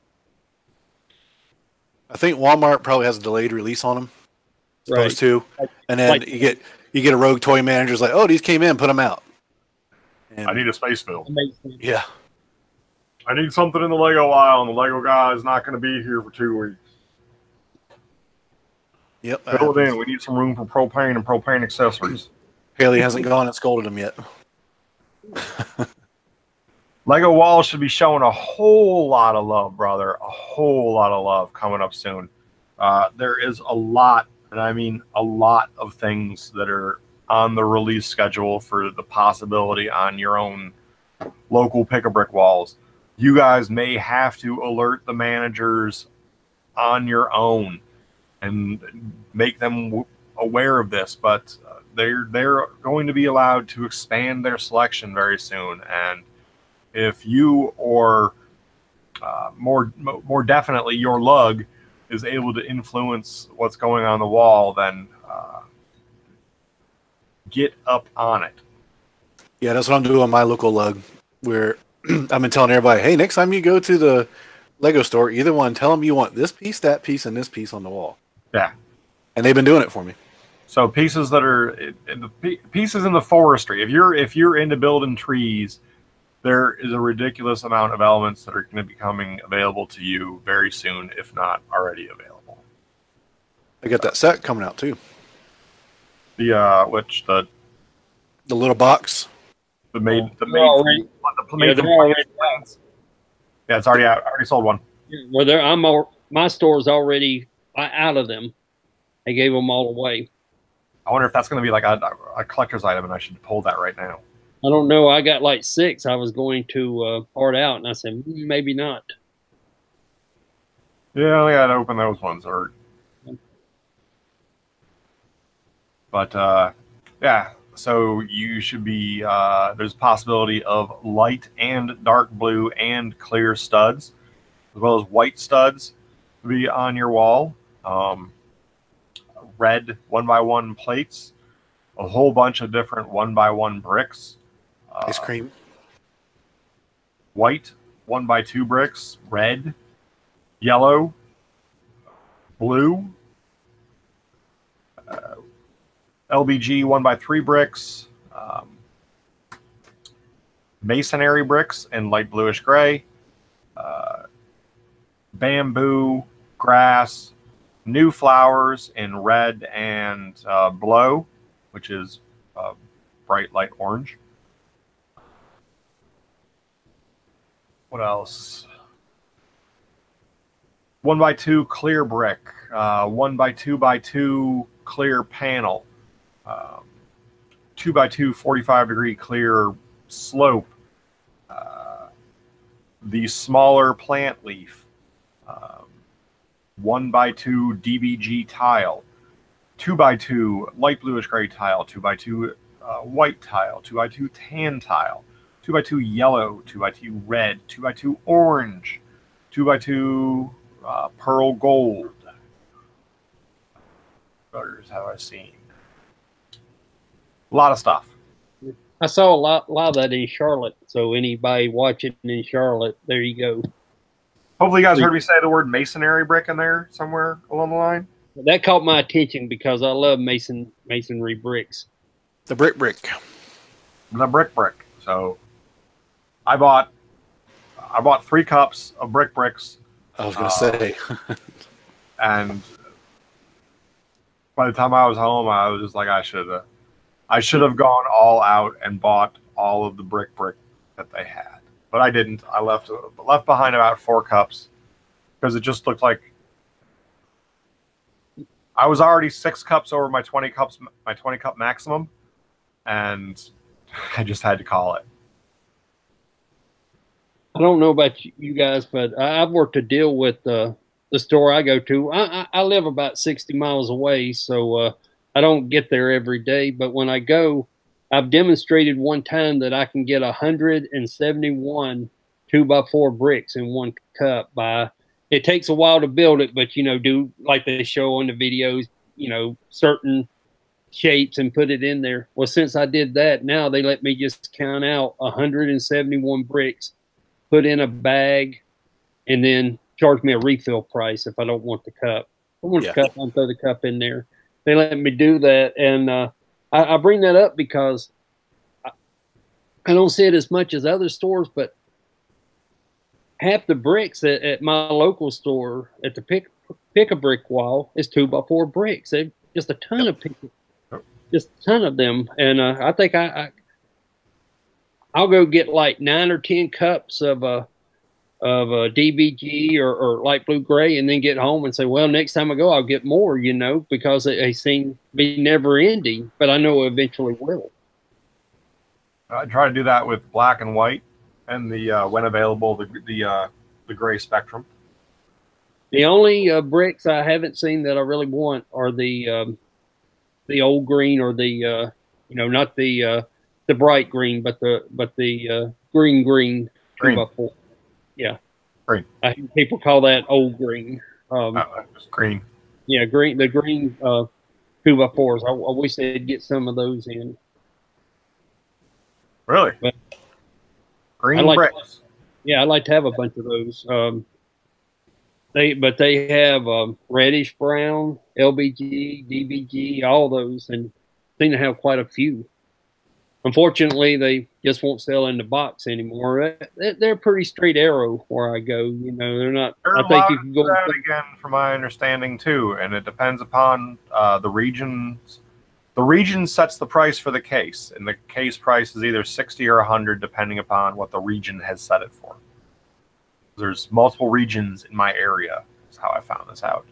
Speaker 3: I think Walmart probably has a delayed release on them, supposed to. And then
Speaker 2: Like-
Speaker 3: you get a rogue toy manager's like, oh, these came in, put them out. And
Speaker 1: I need a space bill.
Speaker 3: yeah.
Speaker 1: I need something in the Lego aisle, and the Lego guy is not going to be here for 2 weeks.
Speaker 3: Yep.
Speaker 1: Fill it in. We need some room for propane and propane accessories.
Speaker 3: Haley hasn't gone and scolded him yet.
Speaker 1: Lego Walls should be showing a whole lot of love, brother. A whole lot of love coming up soon. There is a lot, and I mean a lot of things that are on the release schedule for the possibility on your own local Pick-a-Brick walls. You guys may have to alert the managers on your own and make them aware of this, but they're going to be allowed to expand their selection very soon. And if you or more definitely your lug is able to influence what's going on the wall, then get up on it.
Speaker 3: Yeah, that's what I'm doing on my local lug, where I've been telling everybody, hey, next time you go to the Lego store, either one, tell them you want this piece, that piece, and this piece on the wall.
Speaker 1: Yeah.
Speaker 3: And they've been doing it for me.
Speaker 1: So pieces that are pieces in the forestry. If you're into building trees, there is a ridiculous amount of elements that are going to be coming available to you very soon, if not already available.
Speaker 3: I got that set coming out too.
Speaker 1: The
Speaker 3: little box.
Speaker 1: the made the
Speaker 2: They're already-
Speaker 1: made
Speaker 2: they're already
Speaker 1: plans. Yeah, it's already out. I already sold one.
Speaker 2: Well, my store's already out of them. They gave them all away.
Speaker 1: I wonder if that's going to be like a collector's item, and I should pull that right now.
Speaker 2: I don't know. I got like 6 I was going to part out, and I said, maybe not.
Speaker 1: Yeah, I only got to open those ones. But yeah, so you should be. There's a possibility of light and dark blue and clear studs, as well as white studs, to be on your wall. Red 1x1 plates, a whole bunch of different 1x1 bricks.
Speaker 3: Ice cream.
Speaker 1: White 1x2 bricks, red, yellow, blue, LBG 1x3 bricks, masonry bricks in light bluish gray, bamboo, grass, new flowers in red and blow, which is bright light orange. What else? 1x2 clear brick, 1x2x2 clear panel, 2x2 45-degree clear slope, the smaller plant leaf, 1x2 DBG tile, 2x2 light bluish gray tile, 2x2 white tile, 2x2 tan tile, 2x2 yellow, 2x2 red, 2x2 orange, 2x2 pearl gold. Others have I seen? A lot of stuff.
Speaker 2: I saw a lot of that in Charlotte. So anybody watching in Charlotte, there you go.
Speaker 1: Hopefully you guys heard me say the word masonry brick in there somewhere along the line.
Speaker 2: That caught my attention because I love masonry bricks.
Speaker 3: The brick.
Speaker 1: The brick. So I bought 3 cups of bricks.
Speaker 3: I was going to say.
Speaker 1: And by the time I was home, I was just like, I should have gone all out and bought all of the brick that they had. But I didn't. I left behind about 4 cups because it just looked like I was already 6 cups over my 20 cup maximum, and I just had to call it.
Speaker 2: I don't know about you guys, but I've worked a deal with the store I go to. I live about 60 miles away, so I don't get there every day. But when I go, I've demonstrated one time that I can get 171 2x4 bricks in 1 cup. It takes a while to build it, but do like they show on the videos, certain shapes and put it in there. Well, since I did that, now they let me just count out 171 bricks, put in a bag, and then charge me a refill price if I don't want the cup. If I want the cup, I'll throw the cup in there. They let me do that, and I bring that up because I don't see it as much as other stores, but half the bricks at my local store at the pick a brick wall is 2x4 bricks. They just a ton of people, just a ton of them, and I think I'll go get like 9 or 10 cups of a DBG or light blue gray, and then get home and say, well, next time I go, I'll get more, you know, because they seem to be never ending, but I know eventually will.
Speaker 1: I try to do that with black and white, and the when available, the gray spectrum.
Speaker 2: The only bricks I haven't seen that I really want are the old green, or the you know, not the bright green, but the green 2x4. Yeah, green. I hear people call that old green.
Speaker 1: Just green.
Speaker 2: Yeah, green. The green 2x4s. I wish they'd get some of those in.
Speaker 1: Really?
Speaker 2: But
Speaker 1: green bricks.
Speaker 2: Yeah, I'd like to have a bunch of those. They have reddish brown, LBG, DBG, all those, and seem to have quite a few. Unfortunately, they just won't sell in the box anymore. They're pretty straight arrow where I go. You know, they're not. I think you can go
Speaker 1: that again, from my understanding too, and it depends upon the regions. The region sets the price for the case, and the case price is either 60 or 100, depending upon what the region has set it for. There's multiple regions in my area. That's how I found this out.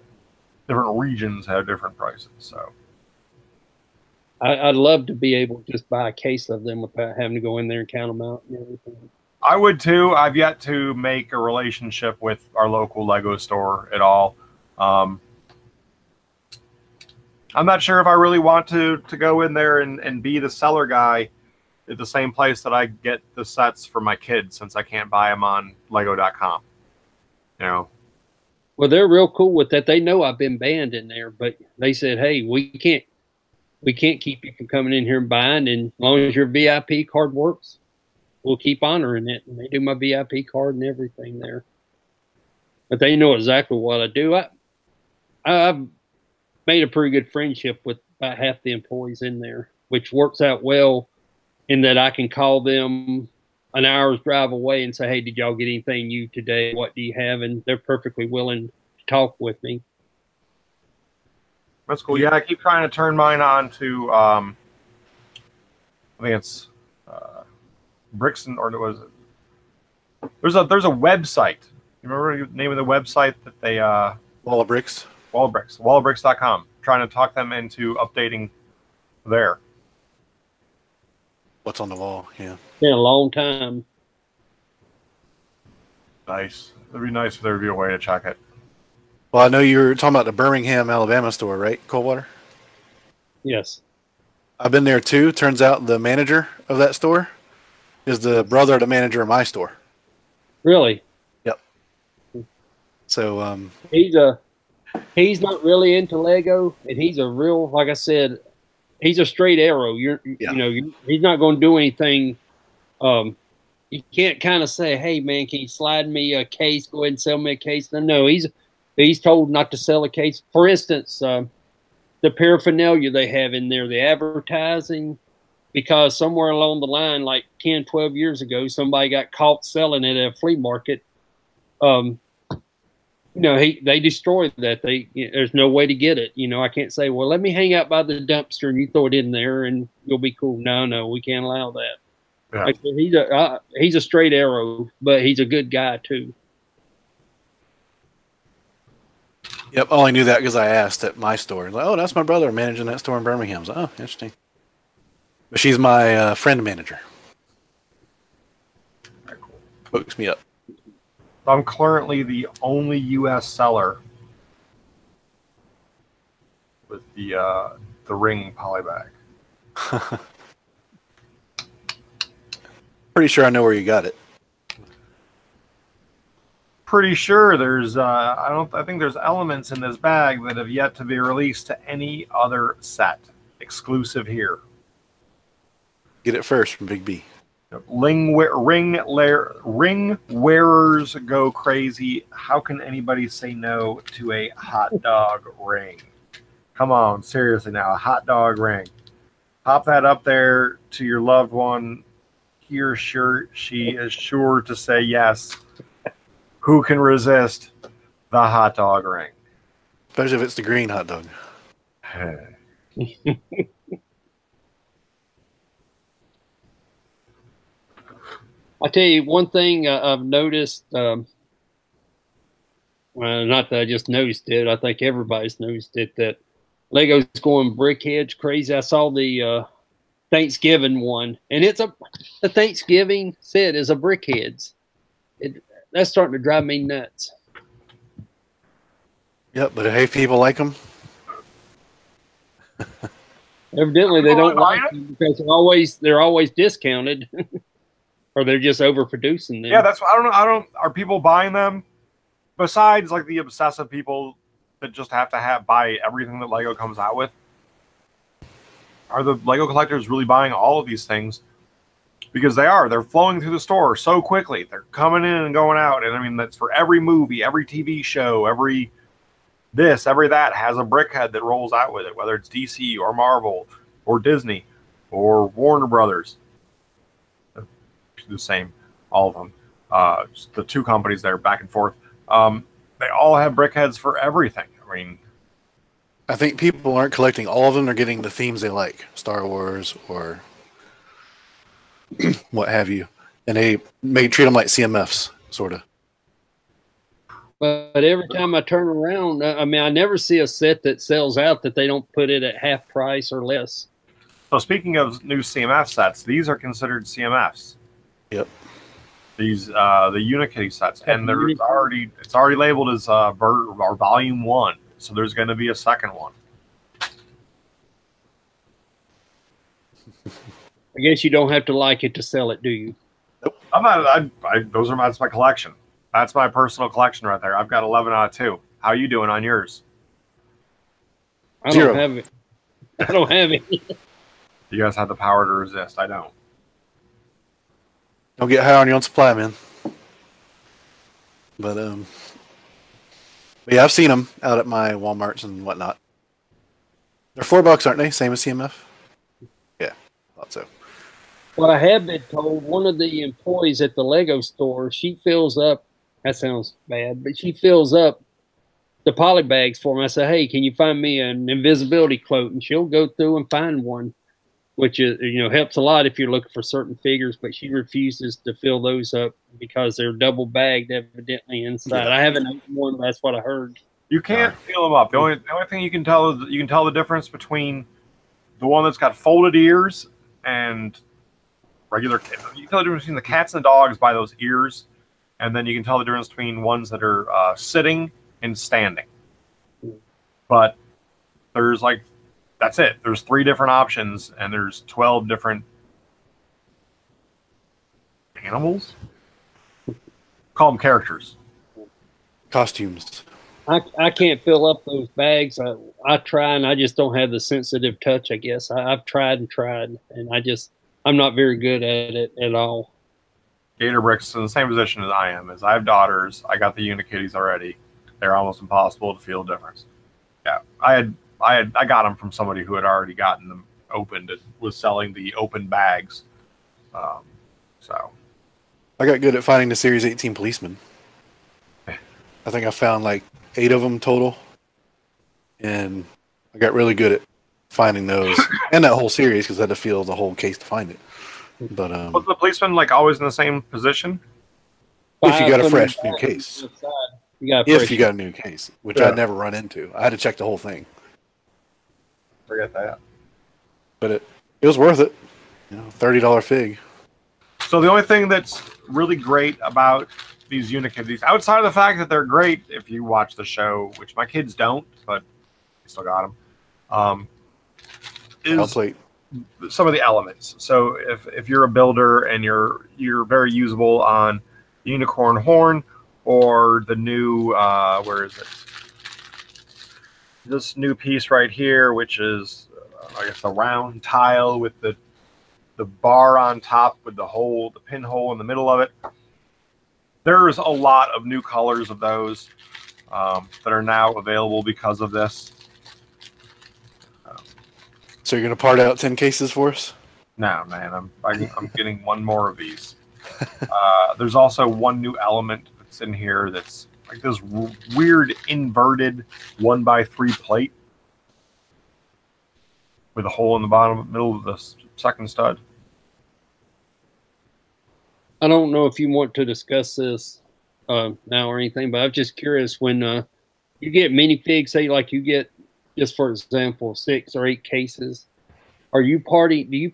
Speaker 1: Different regions have different prices. So
Speaker 2: I'd love to be able to just buy a case of them without having to go in there and count them out and everything.
Speaker 1: I would too. I've yet to make a relationship with our local Lego store at all. I'm not sure if I really want to go in there and be the seller guy at the same place that I get the sets for my kids, since I can't buy them on Lego.com. You know.
Speaker 2: Well, they're real cool with that. They know I've been banned in there, but they said, "Hey, we can't keep you from coming in here and buying, and as long as your VIP card works, we'll keep honoring it." And they do my VIP card and everything there. But they know exactly what I do. I've made a pretty good friendship with about half the employees in there, which works out well in that I can call them an hour's drive away and say, "Hey, did y'all get anything new today? What do you have?" And they're perfectly willing to talk with me.
Speaker 1: That's cool. Yeah, I keep trying to turn mine on to, I think it's Brixton, or was it? There's a website. You remember the name of the website that they
Speaker 3: Wall of Bricks.
Speaker 1: Wall of Bricks. Wallofbricks.com. Trying to talk them into updating there.
Speaker 3: What's on the wall? Yeah.
Speaker 2: Been a long time.
Speaker 1: Nice. It'd be nice if there would be a way to check it.
Speaker 3: Well, I know you were talking about the Birmingham, Alabama store, right? Coldwater?
Speaker 2: Yes.
Speaker 3: I've been there too. Turns out the manager of that store is the brother of the manager of my store.
Speaker 2: Really?
Speaker 3: Yep. So
Speaker 2: he's not really into Lego, and he's a real, like I said, he's a straight arrow. You know, he's not going to do anything. You can't kind of say, "Hey man, can you slide me a case? Go ahead and sell me a case." No, he's told not to sell a case. For instance, the paraphernalia they have in there, the advertising, because somewhere along the line, like 10, 12 years ago, somebody got caught selling it at a flea market. You know, they destroyed that. There's no way to get it. You know, I can't say, "Well, let me hang out by the dumpster and you throw it in there and you'll be cool." No, we can't allow that.
Speaker 1: Yeah.
Speaker 2: Like, he's a straight arrow, but he's a good guy too.
Speaker 3: Yep, I only knew that because I asked at my store. Like, "Oh, that's my brother managing that store in Birmingham." I was like, "Oh, interesting." But she's my friend manager.
Speaker 1: Very cool.
Speaker 3: Hooks me up.
Speaker 1: I'm currently the only U.S. seller with the ring polybag.
Speaker 3: Pretty sure I know where you got it.
Speaker 1: Pretty sure there's I think there's elements in this bag that have yet to be released to any other set. exclusive here.
Speaker 3: Get it first from Big B.
Speaker 1: Ring wearers go crazy. How can anybody say no to a hot dog ring? Come on, seriously now, a hot dog ring. Pop that up there to your loved one. She is sure to say yes. Who can resist the hot dog ring?
Speaker 3: Especially if it's the green hot dog.
Speaker 2: I tell you one thing I've noticed. Well, not that I just noticed it. I think everybody's noticed it, that Lego's going BrickHeadz crazy. I saw the Thanksgiving one, and the Thanksgiving set is a BrickHeadz. That's starting to drive me nuts.
Speaker 3: Yep, but hey, people like them.
Speaker 2: Evidently, they don't like them because they're always discounted, or they're just overproducing them.
Speaker 1: Yeah, that's I don't know. Are people buying them? Besides, like the obsessive people that just have to buy everything that Lego comes out with, are the Lego collectors really buying all of these things? Because they're flowing through the store so quickly. They're coming in and going out, and I mean that's for every movie, every TV show, every that has a BrickHead that rolls out with it, whether it's DC or Marvel or Disney or Warner Brothers. The same, all of them. Just the two companies there, back and forth. They all have BrickHeadz for everything. I mean,
Speaker 3: I think people aren't collecting all of them. They're getting the themes they like, Star Wars or what have you, and they may treat them like CMFs, sort of.
Speaker 2: But every time I turn around, I mean, I never see a set that sells out that they don't put it at half price or less.
Speaker 1: So speaking of new CMF sets, these are considered CMFs.
Speaker 3: Yep.
Speaker 1: These the Unikitty sets, and it's already labeled as Volume 1. So there's going to be a second one.
Speaker 2: I guess you don't have to like it to sell it, do you?
Speaker 1: Nope. I'm not. That's my collection. That's my personal collection right there. I've got 11 out of 2. How you doing on yours?
Speaker 2: I don't have it. I don't have it.
Speaker 1: You guys have the power to resist. I don't.
Speaker 3: Don't get high on your own supply, man. But yeah, I've seen them out at my Walmarts and whatnot. They're $4, aren't they? Same as CMF. Yeah, thought so.
Speaker 2: Well, I have been told one of the employees at the Lego store, she fills up. That sounds bad, but she fills up the poly bags for me. I said, "Hey, can you find me an invisibility cloak?" And she'll go through and find one, which is, helps a lot if you're looking for certain figures. But she refuses to fill those up because they're double bagged, evidently inside. Yeah. I haven't opened one, but that's what I heard.
Speaker 1: You can't fill them up. The only thing you can tell is you can tell the difference between the one that's got folded ears and regular kids. You can tell the difference between the cats and the dogs by those ears, and then you can tell the difference between ones that are sitting and standing. But there's that's it. There's 3 different options, and there's 12 different animals. Call them characters.
Speaker 3: Costumes.
Speaker 2: I can't fill up those bags. I try, and I just don't have the sensitive touch, I guess. I've tried, and I'm not very good at it at all.
Speaker 1: Gatorbrick's in the same position as I am. As I have daughters, I got the Unikitties already. They're almost impossible to feel the difference. Yeah, I got them from somebody who had already gotten them opened and was selling the open bags. So
Speaker 3: I got good at finding the Series 18 policemen. I think I found 8 of them total, and I got really good at finding those and that whole series because I had to feel the whole case to find it. But
Speaker 1: was the policeman always in the same position?
Speaker 3: If you got a fresh new case. If you got a new case, which I'd never run into. I had to check the whole thing.
Speaker 1: Forget that.
Speaker 3: But it was worth it. $30 fig.
Speaker 1: So the only thing that's really great about these Unikitties, outside of the fact that they're great if you watch the show, which my kids don't, but I still got them, is some of the elements. So if you're a builder and you're very usable on the unicorn horn or the new where is it? This new piece right here, which is I guess, a round tile with the bar on top with the pinhole in the middle of it. There's a lot of new colors of those that are now available because of this.
Speaker 3: So you're gonna part out 10 cases for us?
Speaker 1: No, man, I'm getting one more of these. There's also one new element that's in here that's like this weird inverted 1x3 plate with a hole in the middle of the second stud.
Speaker 2: I don't know if you want to discuss this now or anything, but I'm just curious when you get minifigs, say like you get, just for example, 6 or 8 cases. Do you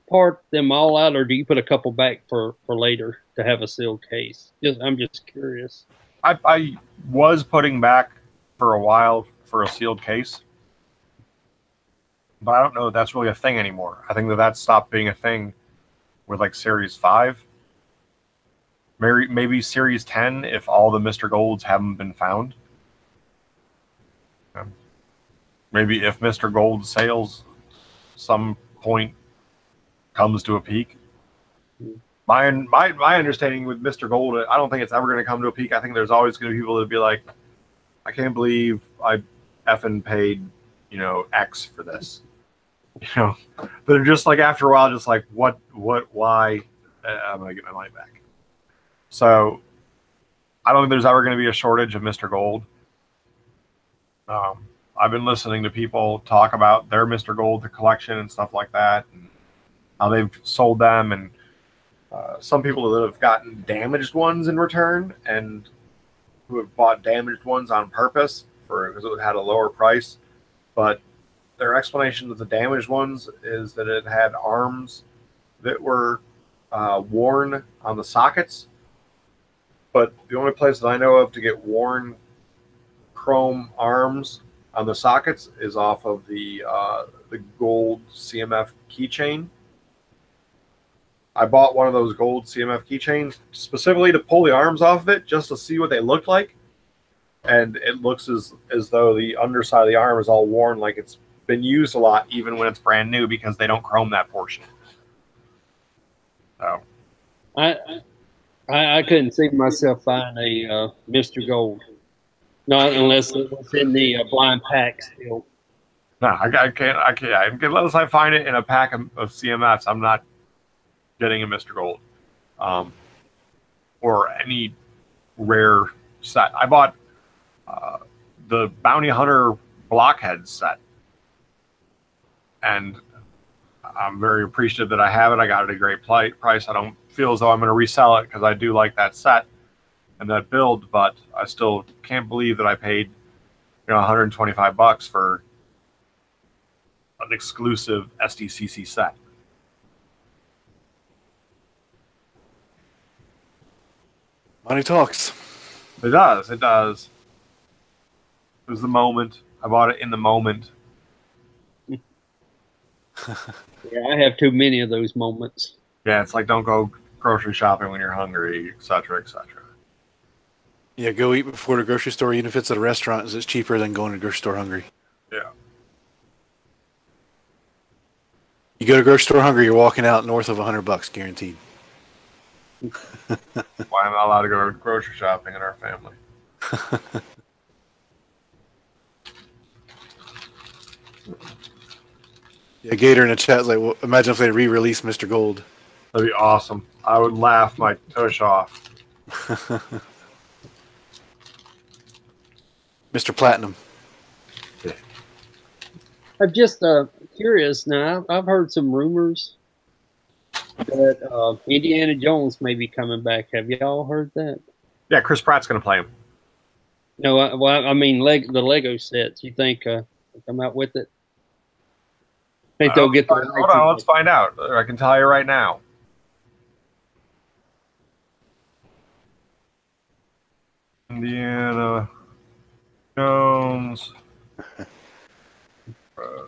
Speaker 2: part them all out, or do you put a couple back for later to have a sealed case? I'm just curious.
Speaker 1: I was putting back for a while for a sealed case, but I don't know if that's really a thing anymore. I think that stopped being a thing with like Series 5. Maybe Series 10 if all the Mr. Golds haven't been found. Maybe if Mr. Gold sales some point comes to a peak. My understanding with Mr. Gold, I don't think it's ever going to come to a peak. I think there's always going to be people that be like, I can't believe I effing paid, X for this. They're just like, after a while, just like, what, why? I'm going to get my money back. So I don't think there's ever going to be a shortage of Mr. Gold. I've been listening to people talk about their Mr. Gold collection and stuff like that, and how they've sold them, and some people that have gotten damaged ones in return, and who have bought damaged ones on purpose because it had a lower price. But their explanation of the damaged ones is that it had arms that were worn on the sockets. But the only place that I know of to get worn chrome arms on the sockets is off of the gold CMF keychain. I bought one of those gold CMF keychains specifically to pull the arms off of it, just to see what they looked like. And it looks as though the underside of the arm is all worn, like it's been used a lot, even when it's brand new, because they don't chrome that portion. So
Speaker 2: I couldn't see myself buying a Mr. Gold, not unless it was in the blind pack still.
Speaker 1: No, I can't. Unless I find it in a pack of CMFs, I'm not getting a Mr. Gold, or any rare set. I bought the Bounty Hunter Blockhead set, and I'm very appreciative that I have it. I got it at a great price. I don't feel as though I'm going to resell it because I do like that set and that build, but I still can't believe that I paid, $125 for an exclusive SDCC set.
Speaker 3: Money talks.
Speaker 1: It does. It does. It was the moment. I bought it in the moment.
Speaker 2: Yeah, I have too many of those moments.
Speaker 1: Yeah, it's like, don't go grocery shopping when you're hungry, et cetera, et cetera.
Speaker 3: Yeah, go eat before the grocery store, even if it's at a restaurant, as it's cheaper than going to the grocery store hungry.
Speaker 1: Yeah.
Speaker 3: You go to the grocery store hungry, you're walking out north of $100, guaranteed.
Speaker 1: Why am I allowed to go grocery shopping in our family?
Speaker 3: Yeah, Gator in the chat is like, well, imagine if they re-release Mr. Gold.
Speaker 1: That'd be awesome. I would laugh my tush off.
Speaker 3: Mr. Platinum.
Speaker 2: I'm just curious now. I've heard some rumors that Indiana Jones may be coming back. Have y'all heard that?
Speaker 1: Yeah, Chris Pratt's going to play him.
Speaker 2: No, I mean the Lego sets. You think they'll come out with it? Think they'll get the
Speaker 1: hold on, let's find out. I can tell you right now. Indiana Jones.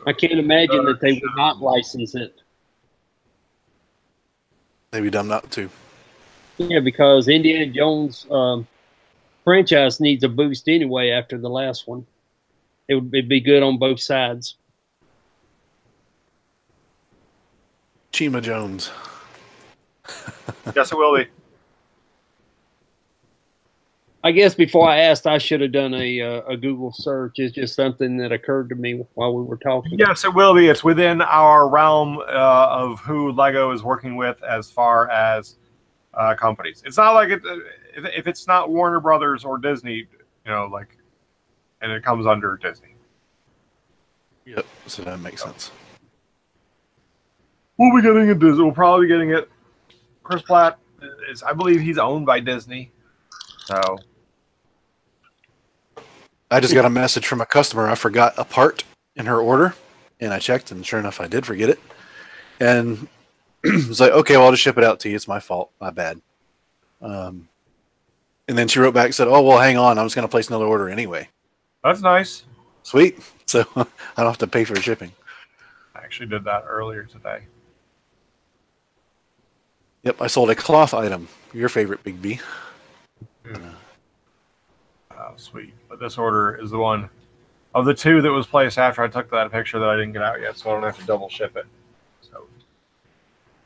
Speaker 2: I can't imagine that they would not license it.
Speaker 3: They'd be dumb not to.
Speaker 2: Yeah, because Indiana Jones franchise needs a boost anyway after the last one. It'd be good on both sides.
Speaker 3: Chima Jones.
Speaker 1: Yes, it will be.
Speaker 2: I guess before I asked, I should have done a Google search. It's just something that occurred to me while we were talking.
Speaker 1: Yes, it will be. It's within our realm of who Lego is working with as far as companies. It's not like if it's not Warner Brothers or Disney, like, and it comes under Disney.
Speaker 3: Yep, so that makes sense.
Speaker 1: We'll be getting it. Disney. We'll probably be getting it. Chris Pratt is, I believe, he's owned by Disney. So
Speaker 3: I just got a message from a customer. I forgot a part in her order, and I checked, and sure enough, I did forget it. And it's like, okay, well, I'll just ship it out to you. It's my fault. My bad. And then she wrote back and said, oh, well, hang on. I'm just going to place another order anyway.
Speaker 1: that's nice.
Speaker 3: Sweet. So I don't have to pay for the shipping.
Speaker 1: I actually did that earlier today.
Speaker 3: Yep, I sold a cloth item. Your favorite, Big B.
Speaker 1: Oh, sweet. But this order is the one of the two that was placed after I took that picture that I didn't get out yet, so I don't have to double ship it. So,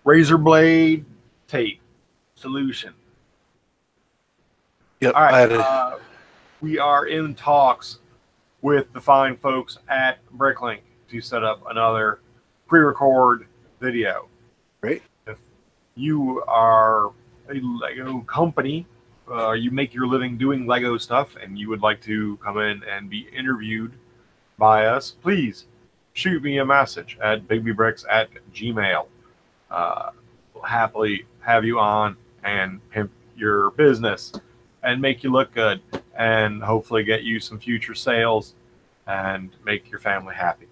Speaker 1: razor blade tape solution.
Speaker 3: Yep.
Speaker 1: All right. We are in talks with the fine folks at Bricklink to set up another pre-record video.
Speaker 3: Great.
Speaker 1: If you are a Lego company, you make your living doing Lego stuff, and you would like to come in and be interviewed by us, please shoot me a message at bigbybricks@gmail. We'll happily have you on and pimp your business and make you look good, and hopefully get you some future sales and make your family happy.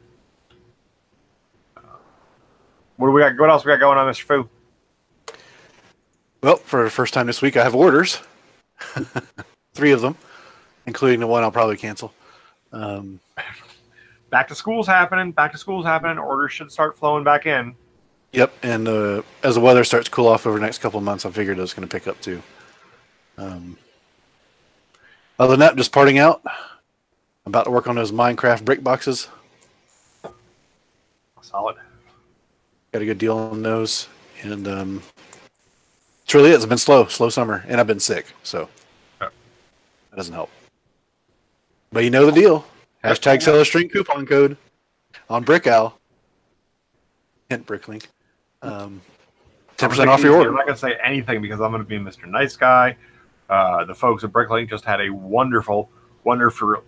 Speaker 1: What do we got? What else we got going on, Mr. Fu?
Speaker 3: Well, for the first time this week, I have orders. 3 of them, including the one I'll probably cancel.
Speaker 1: Back to school's happening. Orders should start flowing back in.
Speaker 3: Yep, and as the weather starts to cool off over the next couple of months, I figured it was going to pick up too. Other than that, just parting out. I'm about to work on those Minecraft brick boxes.
Speaker 1: Solid.
Speaker 3: Got a good deal on those, and it really is. It's been slow summer, and I've been sick, so that doesn't help. But you know the deal. Hashtag seller string coupon code on BrickOwl. Hint Bricklink. 10% off your order.
Speaker 1: I'm not going to say anything because I'm going to be Mr. Nice Guy. The folks at Bricklink just had a wonderful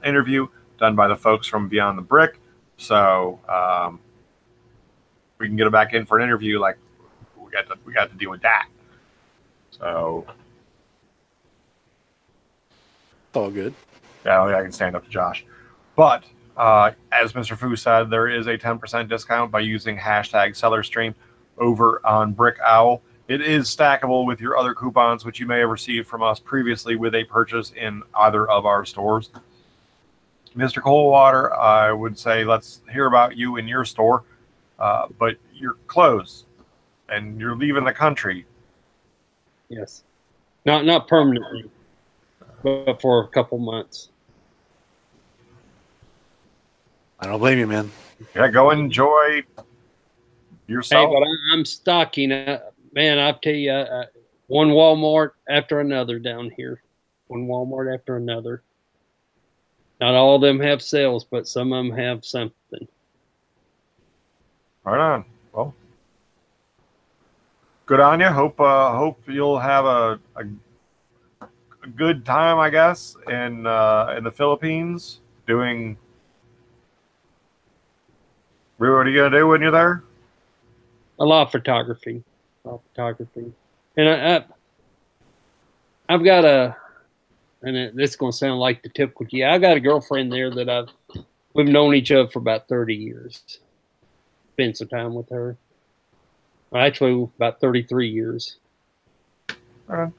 Speaker 1: interview done by the folks from Beyond the Brick. So we can get it back in for an interview. Like we got to deal with that. So
Speaker 3: it's all good.
Speaker 1: Yeah, I can stand up to Josh. But as Mr. Fu said, there is a 10% discount by using hashtag SellerStream over on BrickOwl. It is stackable with your other coupons, which you may have received from us previously with a purchase in either of our stores. Mr. Coldwater, I would say let's hear about you in your store, but you're closed and you're leaving the country.
Speaker 2: Yes, not permanently, but for a couple months.
Speaker 3: I don't blame you, man.
Speaker 1: Yeah, go enjoy yourself.
Speaker 2: Hey, but I'm stocking. Man, I tell you, one Walmart after another down here. One Walmart after another. Not all of them have sales, but some of them have something.
Speaker 1: Right on. Well, good on you. Hope you'll have a good time, I guess, in the Philippines doing. What are you gonna do when you're there?
Speaker 2: A lot of photography. And I've got and this is going to sound like the typical, I got a girlfriend there that we've known each other for about 30 years. Spent some time with her. Well, actually, about 33 years.
Speaker 1: Okay.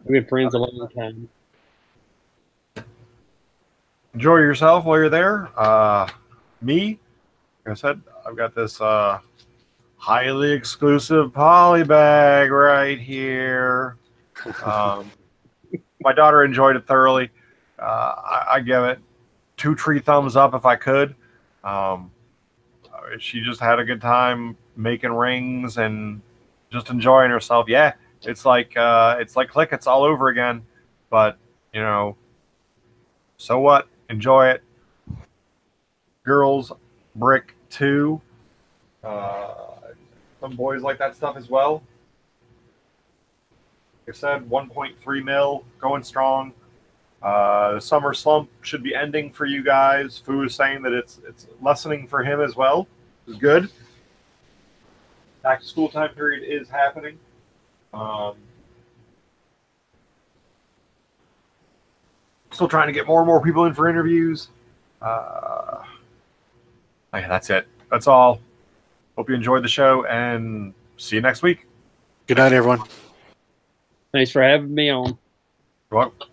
Speaker 2: We've been friends a long time.
Speaker 1: Enjoy yourself while you're there. Me, like I said, I've got this highly exclusive poly bag right here. My daughter enjoyed it thoroughly. I give it 2 tree thumbs up if I could. She just had a good time making rings and just enjoying herself. Yeah, it's like Click. It's all over again. But you know, so what? Enjoy it. Girls Brick 2. Some boys like that stuff as well. Like I said, 1.3 mil, going strong. The summer slump should be ending for you guys. Fu is saying that it's lessening for him as well, which is good. Back to school time period is happening. Still trying to get more and more people in for interviews. Yeah, that's it. That's all. Hope you enjoyed the show, and see you next week.
Speaker 3: Good night, everyone.
Speaker 2: Thanks for having me on.
Speaker 1: You're welcome.